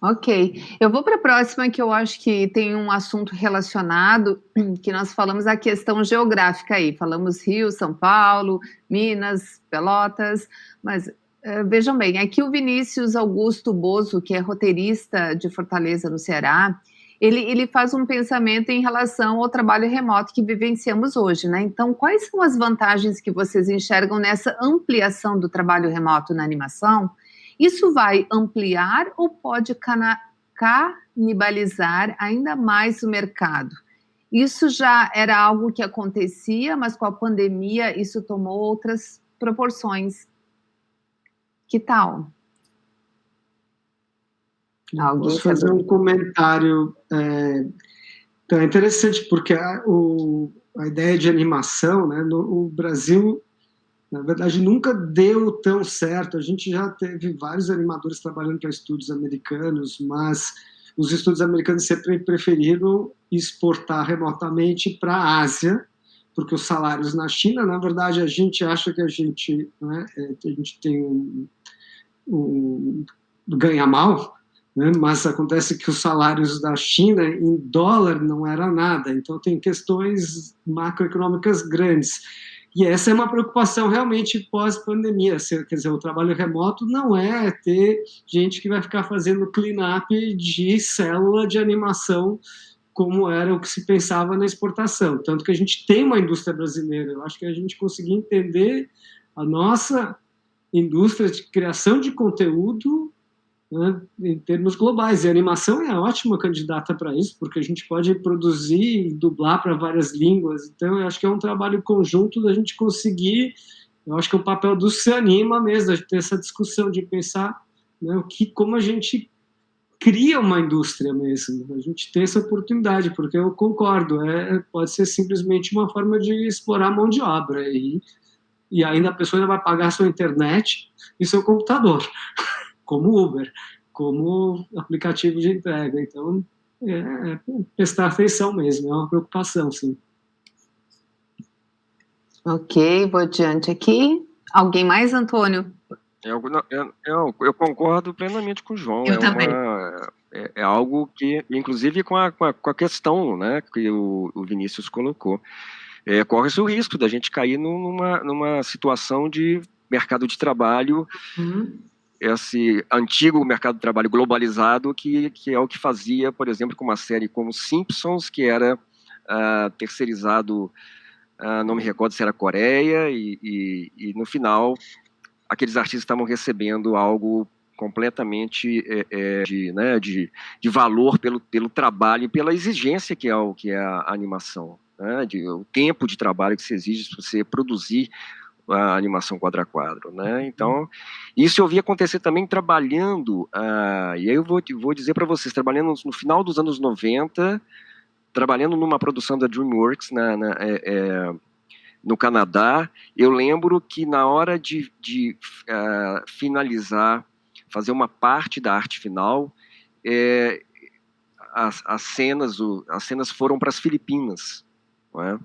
Ok, eu vou para a próxima, que eu acho que tem um assunto relacionado, que nós falamos a questão geográfica aí, falamos Rio, São Paulo, Minas, Pelotas, mas vejam bem, aqui o Vinícius Augusto Bozo, que é roteirista de Fortaleza, no Ceará, ele faz um pensamento em relação ao trabalho remoto que vivenciamos hoje, né? Então, quais são as vantagens que vocês enxergam nessa ampliação do trabalho remoto na animação? Isso vai ampliar ou pode canibalizar ainda mais o mercado? Isso já era algo que acontecia, mas com a pandemia isso tomou outras proporções. Que tal? Posso fazer um comentário. Então é interessante porque a ideia de animação, né, o Brasil, na verdade, nunca deu tão certo. A gente já teve vários animadores trabalhando para estúdios americanos, mas os estúdios americanos sempre preferiram exportar remotamente para a Ásia, porque os salários na China, na verdade, a gente acha que a gente tem ganha mal, né? Mas acontece que os salários da China em dólar não era nada, então tem questões macroeconômicas grandes. E essa é uma preocupação realmente pós-pandemia, quer dizer, o trabalho remoto não é ter gente que vai ficar fazendo clean-up de célula de animação como era o que se pensava na exportação, tanto que a gente tem uma indústria brasileira. Eu acho que a gente conseguiu entender a nossa indústria de criação de conteúdo, né, em termos globais, e a animação é a ótima candidata para isso, porque a gente pode produzir e dublar para várias línguas. Então eu acho que é um trabalho conjunto da gente conseguir, eu acho que é o papel do Se Anima mesmo, de ter essa discussão, de pensar, né, como a gente cria uma indústria mesmo, a gente tem essa oportunidade, porque eu concordo, pode ser simplesmente uma forma de explorar a mão de obra, e ainda a pessoa ainda vai pagar a sua internet e seu computador, como Uber, como aplicativo de entrega. Então, prestar atenção mesmo, é uma preocupação, sim. Ok, vou adiante aqui. Alguém mais, Antônio? Eu concordo plenamente com o João. Eu também. É algo que, inclusive com a questão, né, que o Vinícius colocou, corre-se o risco da gente cair numa situação de mercado de trabalho esse antigo mercado de trabalho globalizado, que é o que fazia, por exemplo, com uma série como Simpsons, que era terceirizado, não me recordo se era Coreia, e no final aqueles artistas estavam recebendo algo completamente de valor pelo trabalho e pela exigência que é a animação, né? O tempo de trabalho que se exige para você produzir a animação quadro a quadro, né? Então, isso eu vi acontecer também trabalhando, e aí eu vou dizer para vocês, trabalhando no final dos anos 90, trabalhando numa produção da DreamWorks no Canadá. Eu lembro que na hora de finalizar, fazer uma parte da arte final, as cenas foram para as Filipinas, não é?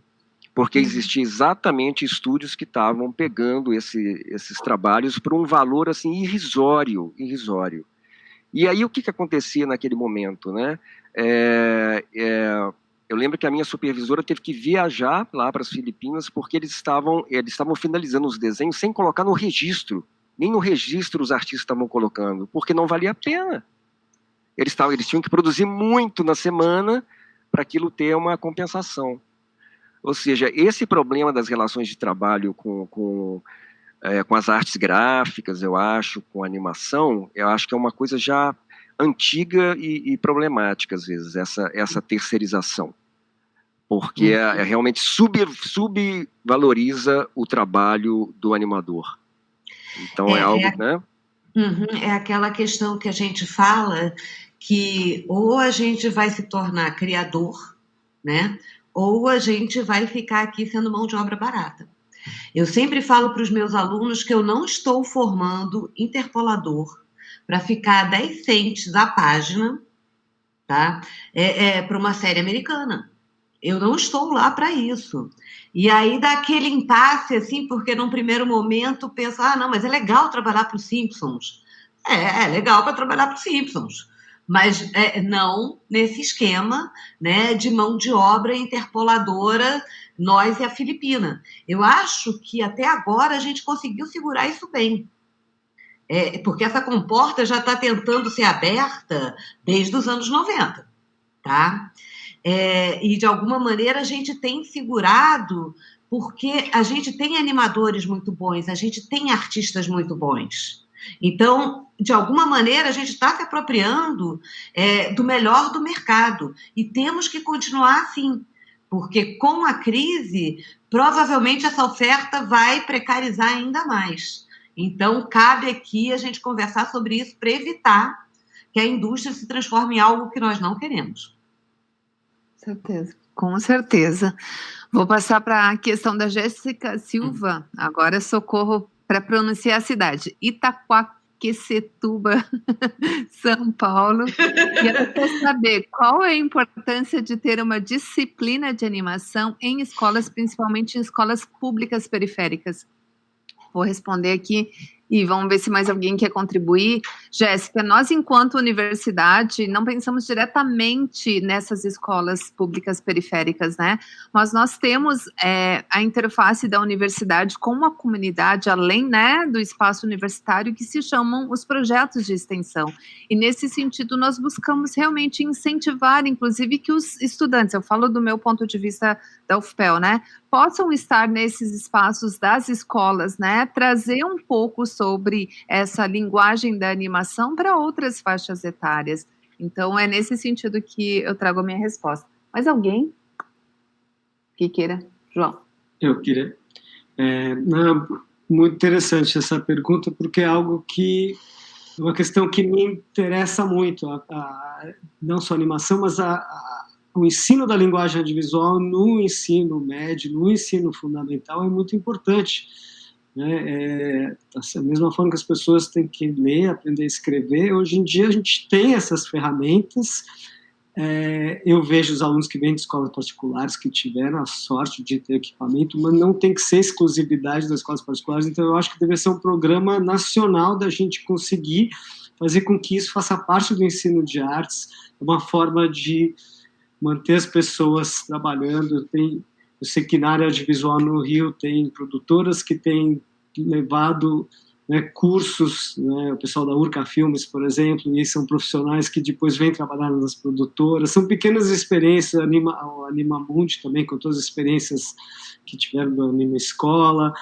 Porque existiam exatamente estúdios que estavam pegando esses trabalhos por um valor assim irrisório. E aí o que acontecia naquele momento, né? Eu lembro que a minha supervisora teve que viajar lá para as Filipinas porque eles estavam finalizando os desenhos sem colocar no registro. Nem no registro os artistas estavam colocando, porque não valia a pena. Eles tinham que produzir muito na semana para aquilo ter uma compensação. Ou seja, esse problema das relações de trabalho com as artes gráficas, eu acho, com a animação, eu acho que é uma coisa já antiga e problemática, às vezes, essa terceirização. Porque realmente subvaloriza o trabalho do animador. Então é algo, né? É aquela questão que a gente fala que ou a gente vai se tornar criador, né? Ou a gente vai ficar aqui sendo mão de obra barata. Eu sempre falo para os meus alunos que eu não estou formando interpolador para ficar 10 cents a página, tá? Para uma série americana. Eu não estou lá para isso. E aí dá aquele impasse, assim, porque num primeiro momento pensa, não, mas é legal trabalhar para os Simpsons. É legal para trabalhar para os Simpsons. Mas não nesse esquema, né, de mão de obra interpoladora, nós e a Filipina. Eu acho que até agora a gente conseguiu segurar isso bem. Porque essa comporta já está tentando ser aberta desde os anos 90, tá? E de alguma maneira a gente tem segurado, porque a gente tem animadores muito bons, a gente tem artistas muito bons. Então, de alguma maneira, a gente está se apropriando do melhor do mercado. E temos que continuar assim, porque com a crise, provavelmente essa oferta vai precarizar ainda mais. Então, cabe aqui a gente conversar sobre isso para evitar que a indústria se transforme em algo que nós não queremos. Com certeza. Vou passar para a questão da Jéssica Silva, agora socorro para pronunciar a cidade, Itaquaquecetuba, São Paulo. E ela quer saber qual é a importância de ter uma disciplina de animação em escolas, principalmente em escolas públicas periféricas. Vou responder aqui e vamos ver se mais alguém quer contribuir. Jéssica, nós, enquanto universidade, não pensamos diretamente nessas escolas públicas periféricas, né? Mas nós temos a interface da universidade com uma comunidade, além, né, do espaço universitário, que se chamam os projetos de extensão. E, nesse sentido, nós buscamos realmente incentivar, inclusive, que os estudantes, eu falo do meu ponto de vista da UFPEL, né, possam estar nesses espaços das escolas, né, trazer um pouco sobre essa linguagem da animação para outras faixas etárias. Então, é nesse sentido que eu trago a minha resposta. Mais alguém que queira? João. Eu queria. Muito interessante essa pergunta, porque é algo que uma questão que me interessa muito, não só a animação, mas o ensino da linguagem audiovisual no ensino médio, no ensino fundamental é muito importante. Né? Da mesma forma que as pessoas têm que ler, aprender a escrever, hoje em dia a gente tem essas ferramentas. Eu vejo os alunos que vêm de escolas particulares que tiveram a sorte de ter equipamento, mas não tem que ser exclusividade das escolas particulares, então eu acho que deve ser um programa nacional da gente conseguir fazer com que isso faça parte do ensino de artes, uma forma de manter as pessoas trabalhando. Eu sei que na área audiovisual no Rio tem produtoras que têm levado né, cursos, né, o pessoal da Urca Filmes, por exemplo, e são profissionais que depois vêm trabalhar nas produtoras, são pequenas experiências, o Animamundi também, com todas as experiências que tiveram do Anima Escola,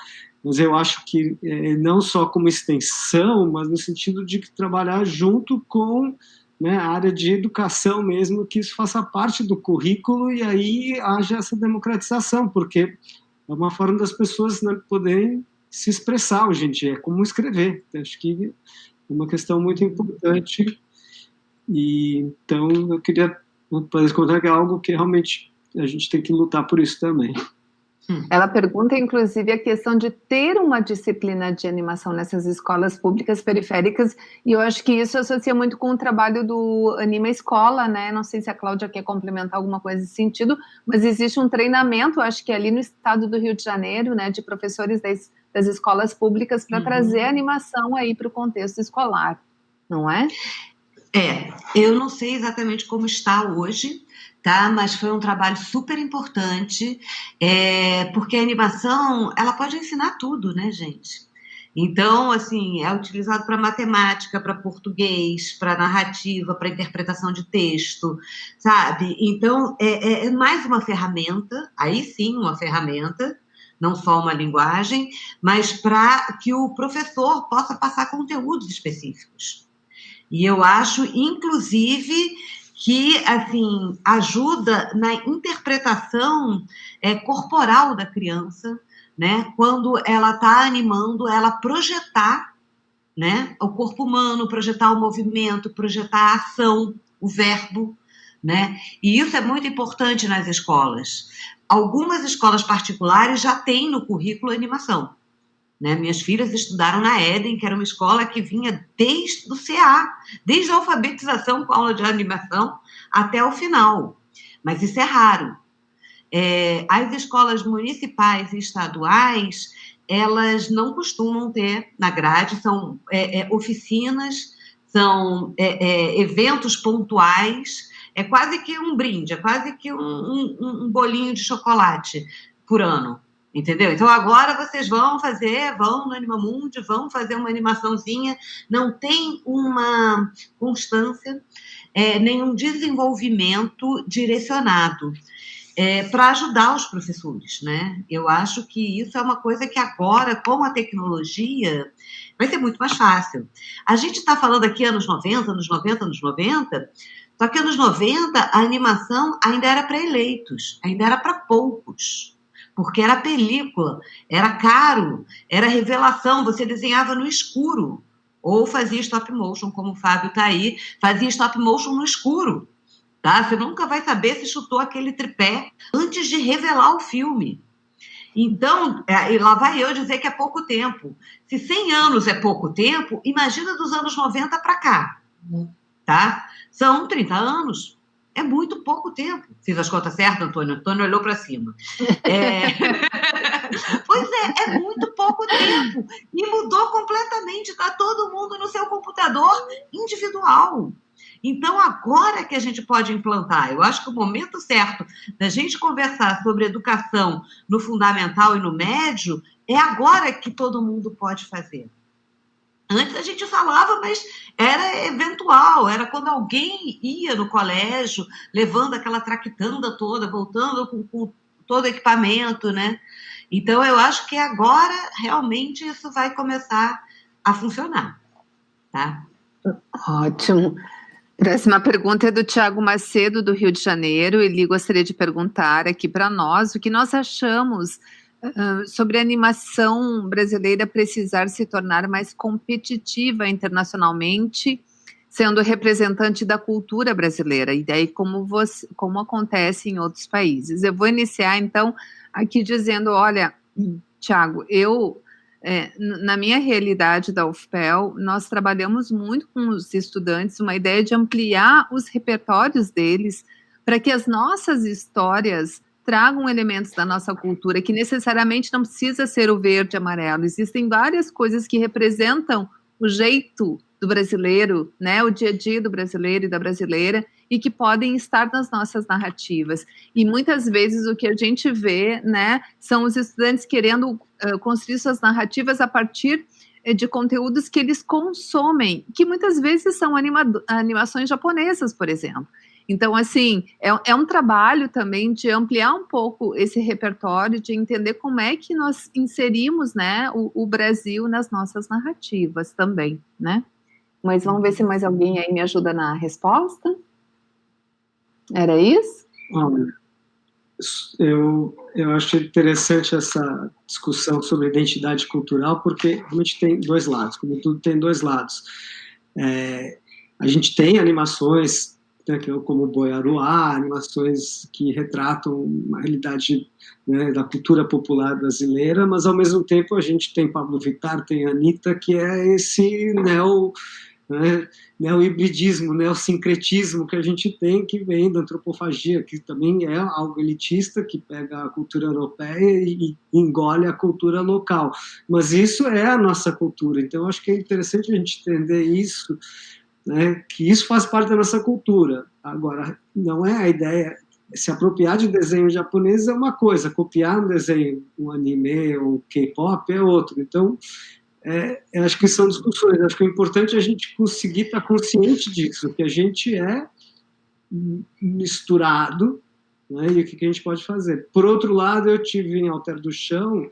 mas eu acho que não só como extensão, mas no sentido de trabalhar junto com, né, a área de educação mesmo, que isso faça parte do currículo e aí haja essa democratização, porque é uma forma das pessoas, né, poderem se expressar hoje em dia, é como escrever. Acho que é uma questão muito importante. E então eu queria contar que é algo que realmente a gente tem que lutar por isso também. Ela pergunta, inclusive, a questão de ter uma disciplina de animação nessas escolas públicas periféricas, e eu acho que isso associa muito com o trabalho do Anima Escola, né? Não sei se a Cláudia quer complementar alguma coisa nesse sentido, mas existe um treinamento, acho que ali no estado do Rio de Janeiro, né, de professores das escolas públicas para trazer a animação aí para o contexto escolar, não é? Eu não sei exatamente como está hoje, tá? Mas foi um trabalho super importante, porque a animação, ela pode ensinar tudo, né, gente? Então, assim, é utilizado para matemática, para português, para narrativa, para interpretação de texto, sabe? Então, é mais uma ferramenta, aí sim, uma ferramenta, não só uma linguagem, mas para que o professor possa passar conteúdos específicos. E eu acho, inclusive, que, assim, ajuda na interpretação corporal da criança, né? Quando ela está animando, ela projetar, né, o corpo humano, projetar o movimento, projetar a ação, o verbo, né? E isso é muito importante nas escolas. Algumas escolas particulares já têm no currículo animação. Né? Minhas filhas estudaram na Éden, que era uma escola que vinha desde o CA, desde a alfabetização com aula de animação até o final. Mas isso é raro. As escolas municipais e estaduais, elas não costumam ter na grade, são oficinas, são eventos pontuais, é quase que um brinde, é quase que um bolinho de chocolate por ano. Entendeu? Então, agora vocês vão no Animamundi, vão fazer uma animaçãozinha, não tem uma constância, nenhum desenvolvimento direcionado para ajudar os professores, né? Eu acho que isso é uma coisa que agora, com a tecnologia, vai ser muito mais fácil. A gente está falando aqui anos 90, só que anos 90, a animação ainda era para eleitos, ainda era para poucos. Porque era película, era caro, era revelação, você desenhava no escuro, ou fazia stop motion, como o Fábio está aí, fazia stop motion no escuro, tá? Você nunca vai saber se chutou aquele tripé antes de revelar o filme. Então, e lá vai eu dizer que é pouco tempo. Se 100 anos é pouco tempo, imagina dos anos 90 para cá, tá? São 30 anos. É muito pouco tempo. Fiz as contas certas, Antônio? Antônio olhou para cima. Pois é muito pouco tempo. E mudou completamente. Está todo mundo no seu computador individual. Então, agora que a gente pode implantar, eu acho que o momento certo da gente conversar sobre educação no fundamental e no médio é agora que todo mundo pode fazer. Antes a gente falava, mas era eventual, era quando alguém ia no colégio, levando aquela traquitanda toda, voltando com todo o equipamento, né? Então, eu acho que agora, realmente, isso vai começar a funcionar, tá? Ótimo. Próxima pergunta é do Tiago Macedo, do Rio de Janeiro. Ele gostaria de perguntar aqui para nós o que nós achamos sobre a animação brasileira precisar se tornar mais competitiva internacionalmente, sendo representante da cultura brasileira, e daí como acontece em outros países. Eu vou iniciar, então, aqui dizendo, olha, Tiago, na minha realidade da UFPEL, nós trabalhamos muito com os estudantes, uma ideia de ampliar os repertórios deles, para que as nossas histórias tragam elementos da nossa cultura, que necessariamente não precisa ser o verde e amarelo. Existem várias coisas que representam o jeito do brasileiro, né, o dia a dia do brasileiro e da brasileira, e que podem estar nas nossas narrativas. E muitas vezes o que a gente vê, né, são os estudantes querendo construir suas narrativas a partir de conteúdos que eles consomem, que muitas vezes são animações japonesas, por exemplo. Então, assim, é um trabalho também de ampliar um pouco esse repertório, de entender como é que nós inserimos, né, o Brasil nas nossas narrativas também, né? Mas vamos ver se mais alguém aí me ajuda na resposta. Era isso? Olha, eu acho interessante essa discussão sobre identidade cultural, porque realmente tem dois lados, como tudo tem dois lados. A gente tem animações, né, como Boiaruá, animações que retratam uma realidade, né, da cultura popular brasileira, mas ao mesmo tempo a gente tem Pablo Vittar, tem Anitta, que é esse neo-hibridismo, neosincretismo que a gente tem, que vem da antropofagia, que também é algo elitista, que pega a cultura europeia e engole a cultura local. Mas isso é a nossa cultura, então acho que é interessante a gente entender isso, né, que isso faz parte da nossa cultura. Agora, não é a ideia, se apropriar de desenho japonês é uma coisa, copiar um desenho, um anime ou K-pop é outro. Então, eu acho que são discussões. Acho que o importante é a gente conseguir estar consciente disso, que a gente é misturado, né, e o que a gente pode fazer. Por outro lado, eu tive em Alter do Chão,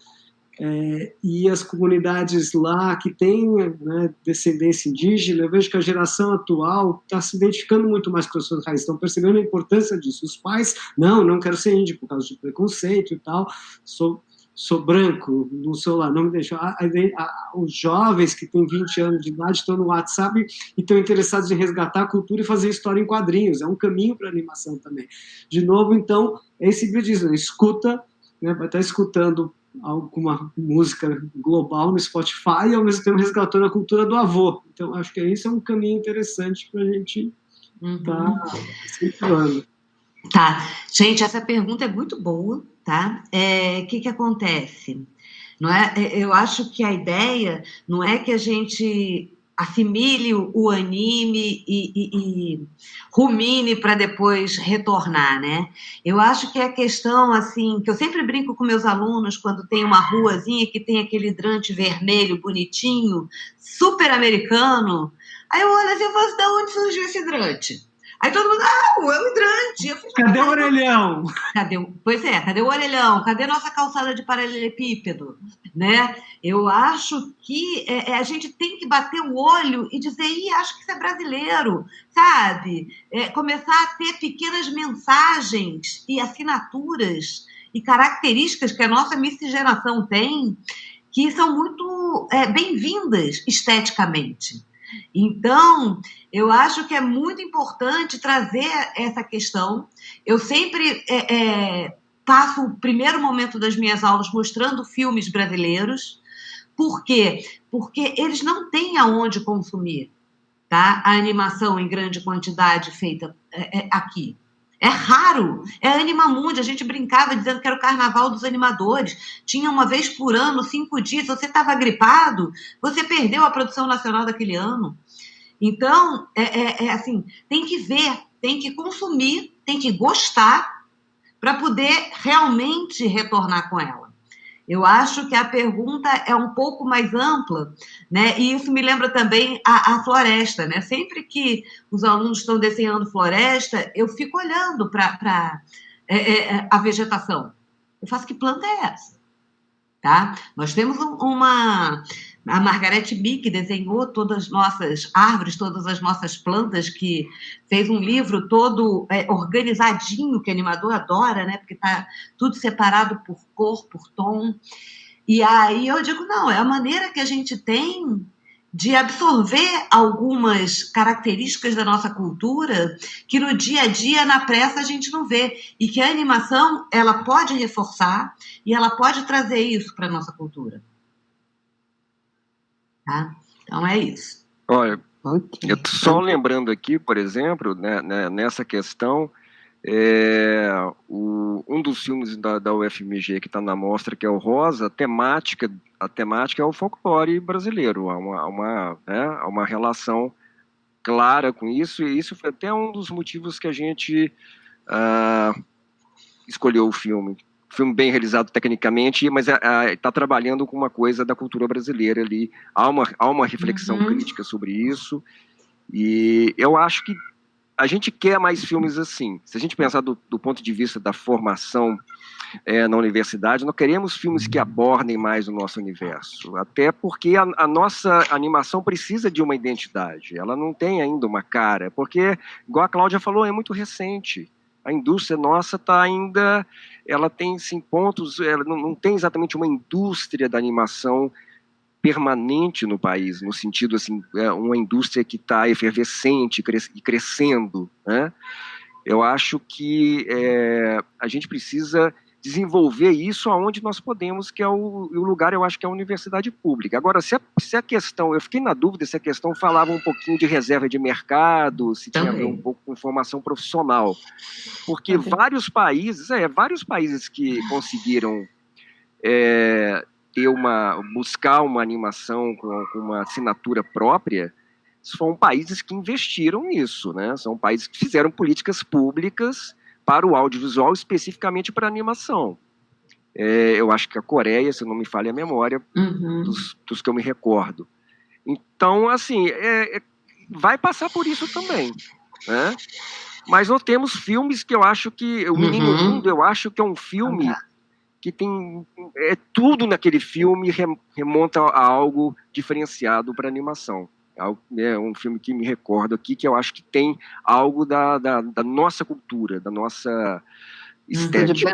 e as comunidades lá que têm, né, descendência indígena, eu vejo que a geração atual está se identificando muito mais com as suas raízes, estão percebendo a importância disso. Os pais, não quero ser índio por causa de preconceito e tal, sou branco, não sou lá, não me deixou. Os jovens que têm 20 anos de idade estão no WhatsApp e estão interessados em resgatar a cultura e fazer história em quadrinhos. É um caminho para a animação também. De novo, então, esse hibridismo, escuta, né, vai estar escutando alguma música global no Spotify e ao mesmo tempo resgatando a cultura do avô. Então, acho que isso é um caminho interessante para a gente estar circulando. Tá, gente, essa pergunta é muito boa, tá? Que acontece? Não é? Eu acho que a ideia não é que a gente assimile o anime e rumine para depois retornar, né? Eu acho que é a questão, assim, que eu sempre brinco com meus alunos quando tem uma ruazinha que tem aquele hidrante vermelho bonitinho, super americano, aí eu olho assim e falo, de onde surgiu esse hidrante? Aí todo mundo, é o hidrante. Eu falei, cadê o orelhão? Pois é, cadê o orelhão? Cadê nossa calçada de paralelepípedo? Né? Eu acho que a gente tem que bater o olho e dizer, acho que isso é brasileiro, sabe? Começar a ter pequenas mensagens e assinaturas e características que a nossa miscigenação tem, que são muito bem-vindas esteticamente. Então, eu acho que é muito importante trazer essa questão. Eu sempre passo o primeiro momento das minhas aulas mostrando filmes brasileiros. Por quê? Porque eles não têm aonde consumir, tá? A animação em grande quantidade feita aqui. É raro, é Animamundi, a gente brincava dizendo que era o carnaval dos animadores, tinha uma vez por ano, 5 dias, você estava gripado, você perdeu a produção nacional daquele ano. Então, assim, tem que ver, tem que consumir, tem que gostar para poder realmente retornar com ela. Eu acho que a pergunta é um pouco mais ampla, né? E isso me lembra também a floresta, né? Sempre que os alunos estão desenhando floresta, eu fico olhando para a vegetação. Eu faço, que planta é essa? Tá? Nós temos a Margarete Mick desenhou todas as nossas árvores, todas as nossas plantas, que fez um livro todo organizadinho, que o animador adora, né? Porque está tudo separado por cor, por tom. E aí eu digo, não, é a maneira que a gente tem de absorver algumas características da nossa cultura que no dia a dia, na pressa, a gente não vê. E que a animação, ela pode reforçar e ela pode trazer isso para a nossa cultura. Tá? Então é isso. Olha, eu só lembrando aqui, por exemplo, né, nessa questão, um dos filmes da UFMG que está na mostra, que é o Rosa, a temática é o folclore brasileiro, há uma relação clara com isso, e isso foi até um dos motivos que a gente escolheu o filme. filme bem realizado tecnicamente, mas está trabalhando com uma coisa da cultura brasileira ali. Há uma reflexão crítica sobre isso, e eu acho que a gente quer mais filmes assim. Se a gente pensar do ponto de vista da formação na universidade, nós queremos filmes que abordem mais o nosso universo, até porque a nossa animação precisa de uma identidade, ela não tem ainda uma cara, porque, igual a Cláudia falou, é muito recente. A indústria nossa está ainda, ela tem sim, pontos, ela não tem exatamente uma indústria da animação permanente no país, no sentido assim, uma indústria que está efervescente e crescendo, né? Eu acho que a gente precisa desenvolver isso aonde nós podemos, que é o lugar, eu acho que é a universidade pública. Agora, se a questão, eu fiquei na dúvida se a questão falava um pouquinho de reserva de mercado, se tinha a ver um pouco com formação profissional, porque vários países que conseguiram buscar uma animação com uma assinatura própria, são países que investiram nisso, né? São países que fizeram políticas públicas para o audiovisual, especificamente para a animação. Eu acho que a Coreia, se não me falha a memória, dos que eu me recordo. Então, assim, vai passar por isso também, né? Mas nós temos filmes que eu acho que... O Menino Mundo, eu acho que é um filme que tem... tudo naquele filme remonta a algo diferenciado para a animação. É um filme que me recordo aqui, que eu acho que tem algo da nossa cultura, da nossa estética.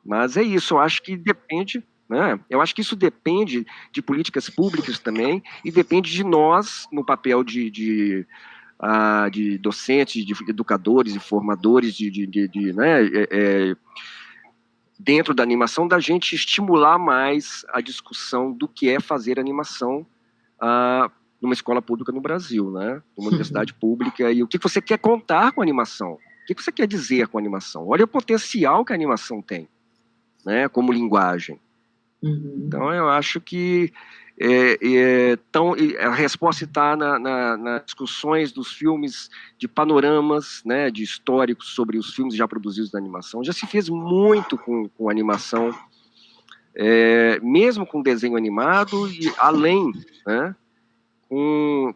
Mas é isso, eu acho que depende, né? Eu acho que isso depende de políticas públicas também, e depende de nós, no papel de docentes, de educadores e formadores, né, dentro da animação, da gente estimular mais a discussão do que é fazer animação numa escola pública no Brasil, né? Numa universidade pública, e o que você quer contar com a animação? O que você quer dizer com a animação? Olha o potencial que a animação tem, né? Como linguagem. Então, eu acho que a resposta está nas discussões dos filmes, de panoramas, né, de históricos sobre os filmes já produzidos da animação. Já se fez muito com animação, mesmo com desenho animado, e além, né, com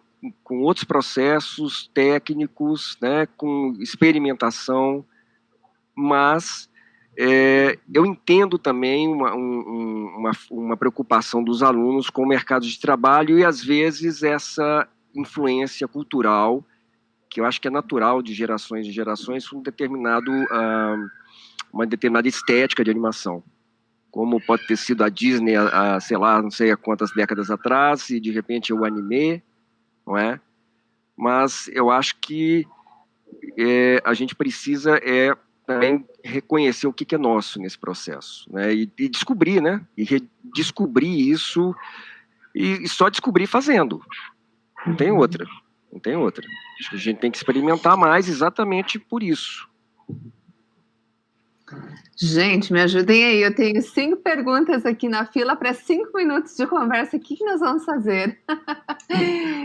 outros processos técnicos, né, com experimentação, mas eu entendo também uma preocupação dos alunos com o mercado de trabalho e, às vezes, essa influência cultural, que eu acho que é natural de gerações em gerações, uma determinada estética de animação. Como pode ter sido a Disney, sei lá, não sei há quantas décadas atrás, e de repente o anime, não é? Mas eu acho que a gente precisa também reconhecer o que é nosso nesse processo, né? E descobrir, né? E redescobrir isso, e só descobrir fazendo. Não tem outra. Acho que a gente tem que experimentar mais exatamente por isso. Gente, me ajudem aí. Eu tenho 5 perguntas aqui na fila para 5 minutos de conversa. O que nós vamos fazer?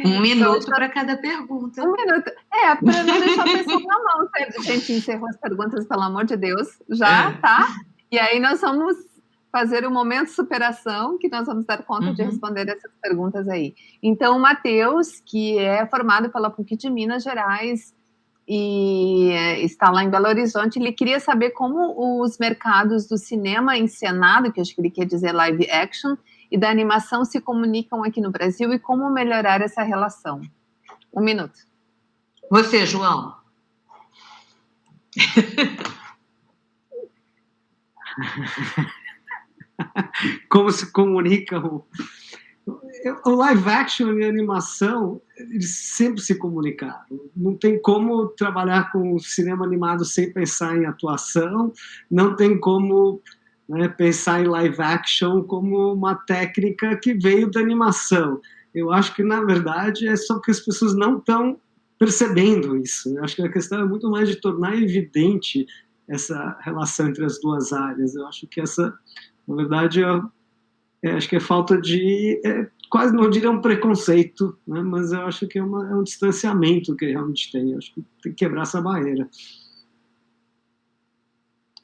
1 minuto para cada pergunta. 1 minuto. Para não deixar a pessoa na mão. A gente encerrou as perguntas, pelo amor de Deus. Já, tá? E aí nós vamos fazer um momento de superação, que nós vamos dar conta de responder essas perguntas aí. Então, o Matheus, que é formado pela PUC de Minas Gerais, e está lá em Belo Horizonte, ele queria saber como os mercados do cinema encenado, que eu acho que ele quer dizer live action, e da animação se comunicam aqui no Brasil e como melhorar essa relação. 1 minuto. Você, João. Como se comunicam? O live action e a animação, eles sempre se comunicaram. Não tem como trabalhar com cinema animado sem pensar em atuação, não tem como, né, pensar em live action como uma técnica que veio da animação. Eu acho que, na verdade, é só que as pessoas não estão percebendo isso. Eu acho que a questão é muito mais de tornar evidente essa relação entre as duas áreas. Eu acho que essa, na verdade, acho que é falta de... quase não diria um preconceito, né? Mas eu acho que é um distanciamento que realmente tem. Eu acho que tem que quebrar essa barreira.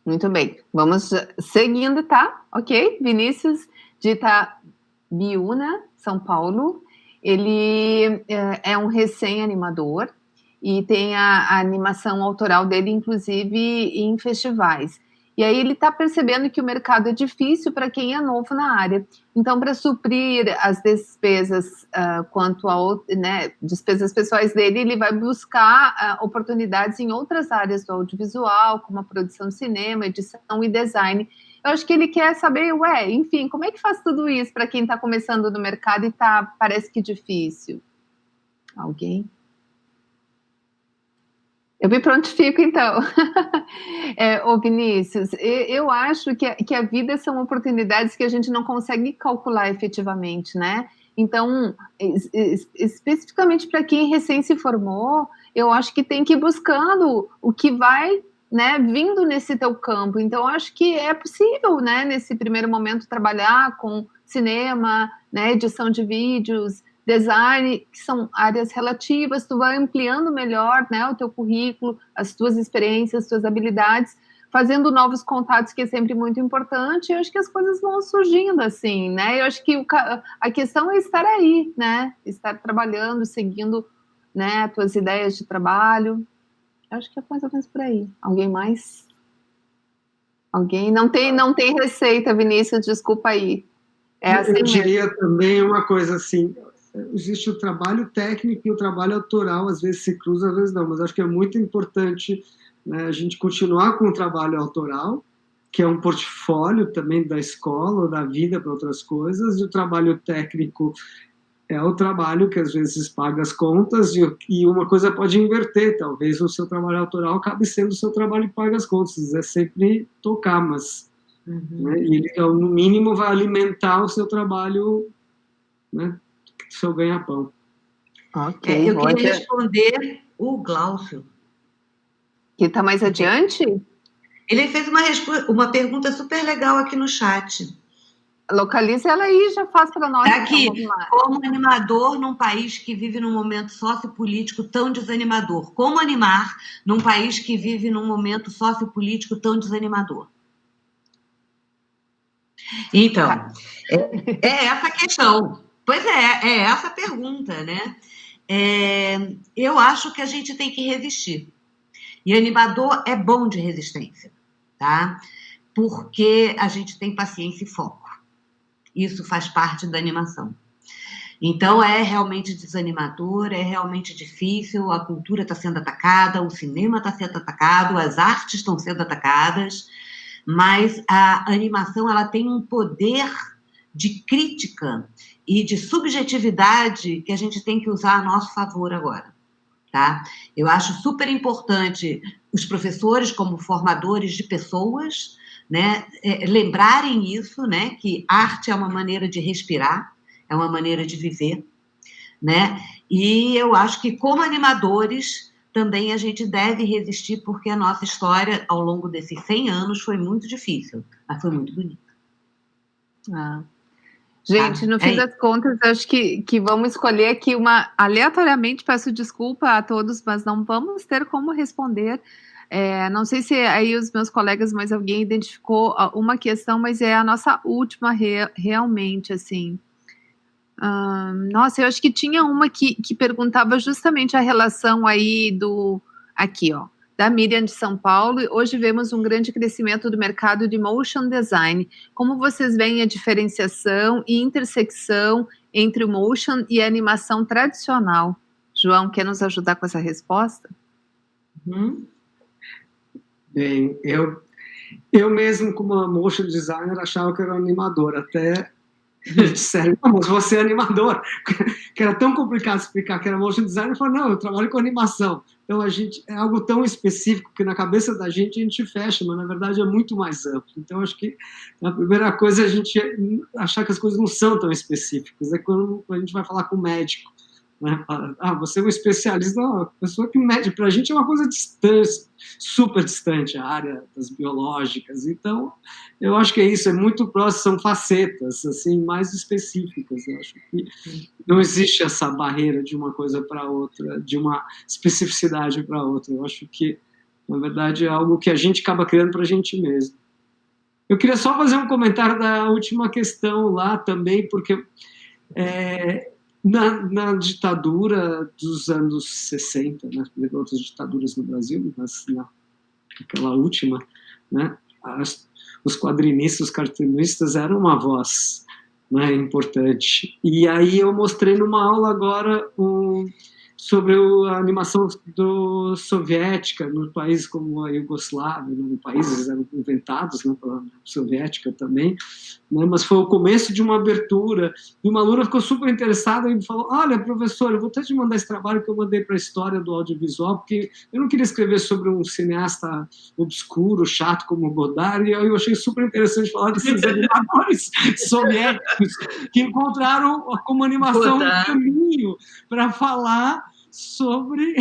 Muito bem, vamos seguindo, tá? Ok? Vinícius de Itabiúna, São Paulo. Ele é um recém-animador e tem a animação autoral dele, inclusive, em festivais. E aí ele está percebendo que o mercado é difícil para quem é novo na área. Então, para suprir as despesas quanto a despesas pessoais dele, ele vai buscar oportunidades em outras áreas do audiovisual, como a produção de cinema, edição e design. Eu acho que ele quer saber, enfim, como é que faz tudo isso para quem está começando no mercado e parece que difícil? Alguém? Eu me prontifico, então. Ô Vinícius, eu acho que a vida são oportunidades que a gente não consegue calcular efetivamente, né? Então, especificamente para quem recém se formou, eu acho que tem que ir buscando o que vai, né, vindo nesse teu campo. Então, eu acho que é possível, né, nesse primeiro momento, trabalhar com cinema, né, edição de vídeos, design, que são áreas relativas, tu vai ampliando melhor, né, o teu currículo, as tuas experiências, as tuas habilidades, fazendo novos contatos, que é sempre muito importante. Eu acho que as coisas vão surgindo assim, né, eu acho que a questão é estar aí, né, estar trabalhando, seguindo, né, as tuas ideias de trabalho. Eu acho que é mais ou menos por aí. Alguém mais? Alguém? Não tem receita, Vinícius, desculpa aí. Assim eu diria mesmo. Também uma coisa assim, existe o trabalho técnico e o trabalho autoral, às vezes se cruza, às vezes não, mas acho que é muito importante, né, a gente continuar com o trabalho autoral, que é um portfólio também da escola ou da vida para outras coisas, e o trabalho técnico é o trabalho que às vezes paga as contas, e uma coisa pode inverter, talvez o seu trabalho autoral acabe sendo o seu trabalho que paga as contas, é sempre tocar, mas né, ele no mínimo vai alimentar o seu trabalho, né, seu ganha-pão. Okay, eu queria responder o Glaucio. Que está mais adiante? Ele fez uma pergunta super legal aqui no chat. Localiza ela aí, já faz para nós. Aqui, então, como animador num país que vive num momento sociopolítico tão desanimador? Como animar num país que vive num momento sociopolítico tão desanimador? Então, é essa a questão. Pois é essa a pergunta, né? Eu acho que a gente tem que resistir. E animador é bom de resistência, tá? Porque a gente tem paciência e foco. Isso faz parte da animação. Então, é realmente desanimador, é realmente difícil, a cultura está sendo atacada, o cinema está sendo atacado, as artes estão sendo atacadas, mas a animação ela tem um poder de crítica e de subjetividade que a gente tem que usar a nosso favor agora, tá? Eu acho super importante os professores, como formadores de pessoas, né, lembrarem isso, né, que arte é uma maneira de respirar, é uma maneira de viver, né, e eu acho que como animadores também a gente deve resistir, porque a nossa história ao longo desses 100 anos foi muito difícil, mas foi muito bonita. Gente, no fim das contas, acho que vamos escolher aqui aleatoriamente, peço desculpa a todos, mas não vamos ter como responder. Não sei se aí os meus colegas, mas alguém identificou uma questão, mas é a nossa última realmente, assim. Nossa, eu acho que tinha uma que perguntava justamente a relação aí aqui, ó, da Miriam de São Paulo. Hoje vemos um grande crescimento do mercado de motion design. Como vocês veem a diferenciação e intersecção entre o motion e a animação tradicional? João, quer nos ajudar com essa resposta? Bem, eu mesmo, como motion designer, achava que era um animador, até me disseram, não, mas você é animador, que era tão complicado explicar que era motion designer. Eu falei, não, eu trabalho com animação. Então, é algo tão específico que na cabeça da gente a gente fecha, mas na verdade é muito mais amplo. Então, acho que a primeira coisa é a gente achar que as coisas não são tão específicas. É quando a gente vai falar com o médico, né? Você é um especialista, não, a pessoa que mede, para a gente é uma coisa distante, super distante, a área das biológicas. Então, eu acho que é isso, é muito próximo, são facetas assim, mais específicas. Eu acho que não existe essa barreira de uma coisa para outra, de uma especificidade para outra. Eu acho que Na verdade, é algo que a gente acaba criando para a gente mesmo. Eu queria só fazer um comentário da última questão lá também, porque na ditadura dos anos 60, né, outras ditaduras no Brasil, mas naquela última, né, os quadrinistas, os cartunistas eram uma voz, né, importante. E aí eu mostrei numa aula agora sobre a animação soviética no países como a Iugoslávia, né, países eram inventados, né, pela soviética também, né, mas foi o começo de uma abertura, e uma aluna ficou super interessada e me falou, olha, professor, eu vou até te mandar esse trabalho que eu mandei para a história do audiovisual, porque eu não queria escrever sobre um cineasta obscuro, chato como Godard, e eu achei super interessante falar desses animadores soviéticos que encontraram como animação um caminho para falar sobre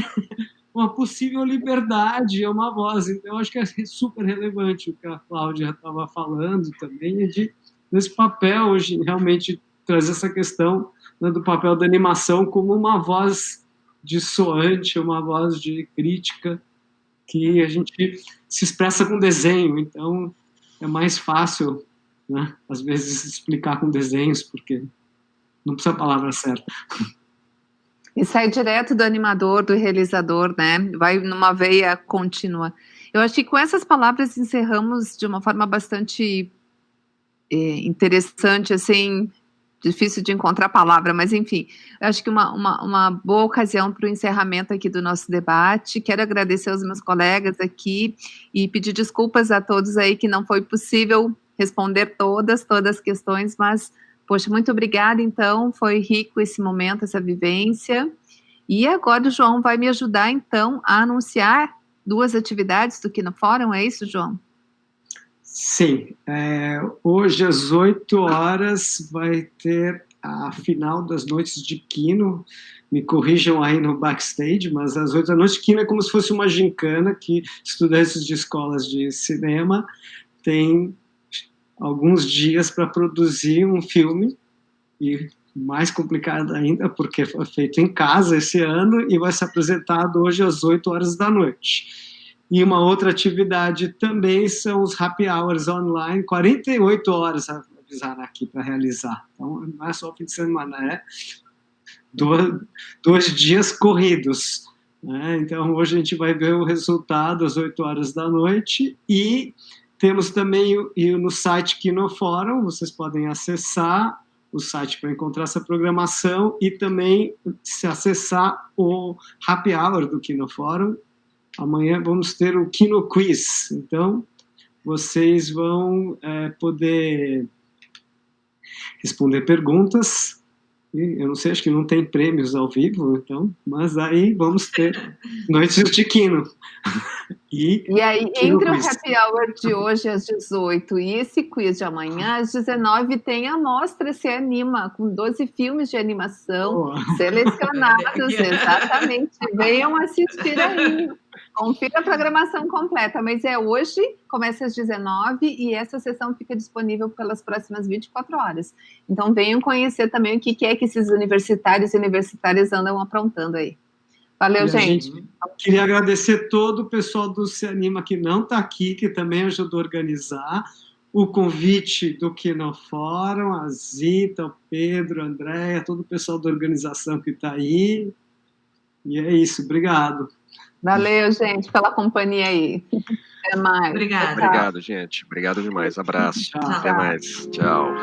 uma possível liberdade, uma voz. Então, acho que é super relevante o que a Cláudia estava falando também, nesse papel hoje, realmente trazer essa questão, né, do papel da animação como uma voz dissoante, uma voz de crítica, que a gente se expressa com desenho, então é mais fácil, né, às vezes, explicar com desenhos, porque não precisa a palavra certa. E sai direto do animador, do realizador, né? Vai numa veia contínua. Eu acho que com essas palavras encerramos de uma forma bastante interessante, assim, difícil de encontrar a palavra, mas enfim, eu acho que uma boa ocasião para o encerramento aqui do nosso debate. Quero agradecer aos meus colegas aqui e pedir desculpas a todos aí que não foi possível responder todas as questões, mas poxa, muito obrigada, então, foi rico esse momento, essa vivência. E agora o João vai me ajudar, então, a anunciar 2 atividades do Kinofórum, é isso, João? Sim, hoje às 8 horas vai ter a final das noites de Kino, me corrijam aí no backstage, mas às 8 da noite, Kino é como se fosse uma gincana que estudantes de escolas de cinema têm alguns dias para produzir um filme, e mais complicado ainda, porque foi feito em casa esse ano e vai ser apresentado hoje às 8 horas da noite. E uma outra atividade também são os happy hours online, 48 horas, avisaram aqui, para realizar. Então, não é só o fim de semana, é 2 dias corridos, né? Então, hoje a gente vai ver o resultado às 8 horas da noite, e temos também no site Kinofórum, vocês podem acessar o site para encontrar essa programação e também se acessar o Happy Hour do Kinofórum. Amanhã vamos ter o Kino Quiz, então vocês vão poder responder perguntas. Eu não sei, acho que não tem prêmios ao vivo, então, mas aí vamos ter noites de Kino. E aí, entre o happy hour de hoje às 18 e esse quiz de amanhã, às 19, tem a Mostra Se Anima, com 12 filmes de animação selecionados, exatamente. Venham assistir aí. Confira a programação completa, mas hoje, começa às 19 e essa sessão fica disponível pelas próximas 24 horas. Então, venham conhecer também o que é que esses universitários e universitárias andam aprontando aí. Valeu, gente. Queria agradecer todo o pessoal do Se Anima que não está aqui, que também ajudou a organizar, o convite do Kinofórum, a Zita, o Pedro, a Andréia, todo o pessoal da organização que está aí. E é isso, obrigado. Valeu, gente, pela companhia aí. Até mais. Obrigada. Obrigado, gente. Obrigado demais. Abraço. Tchau. Até mais. Tchau.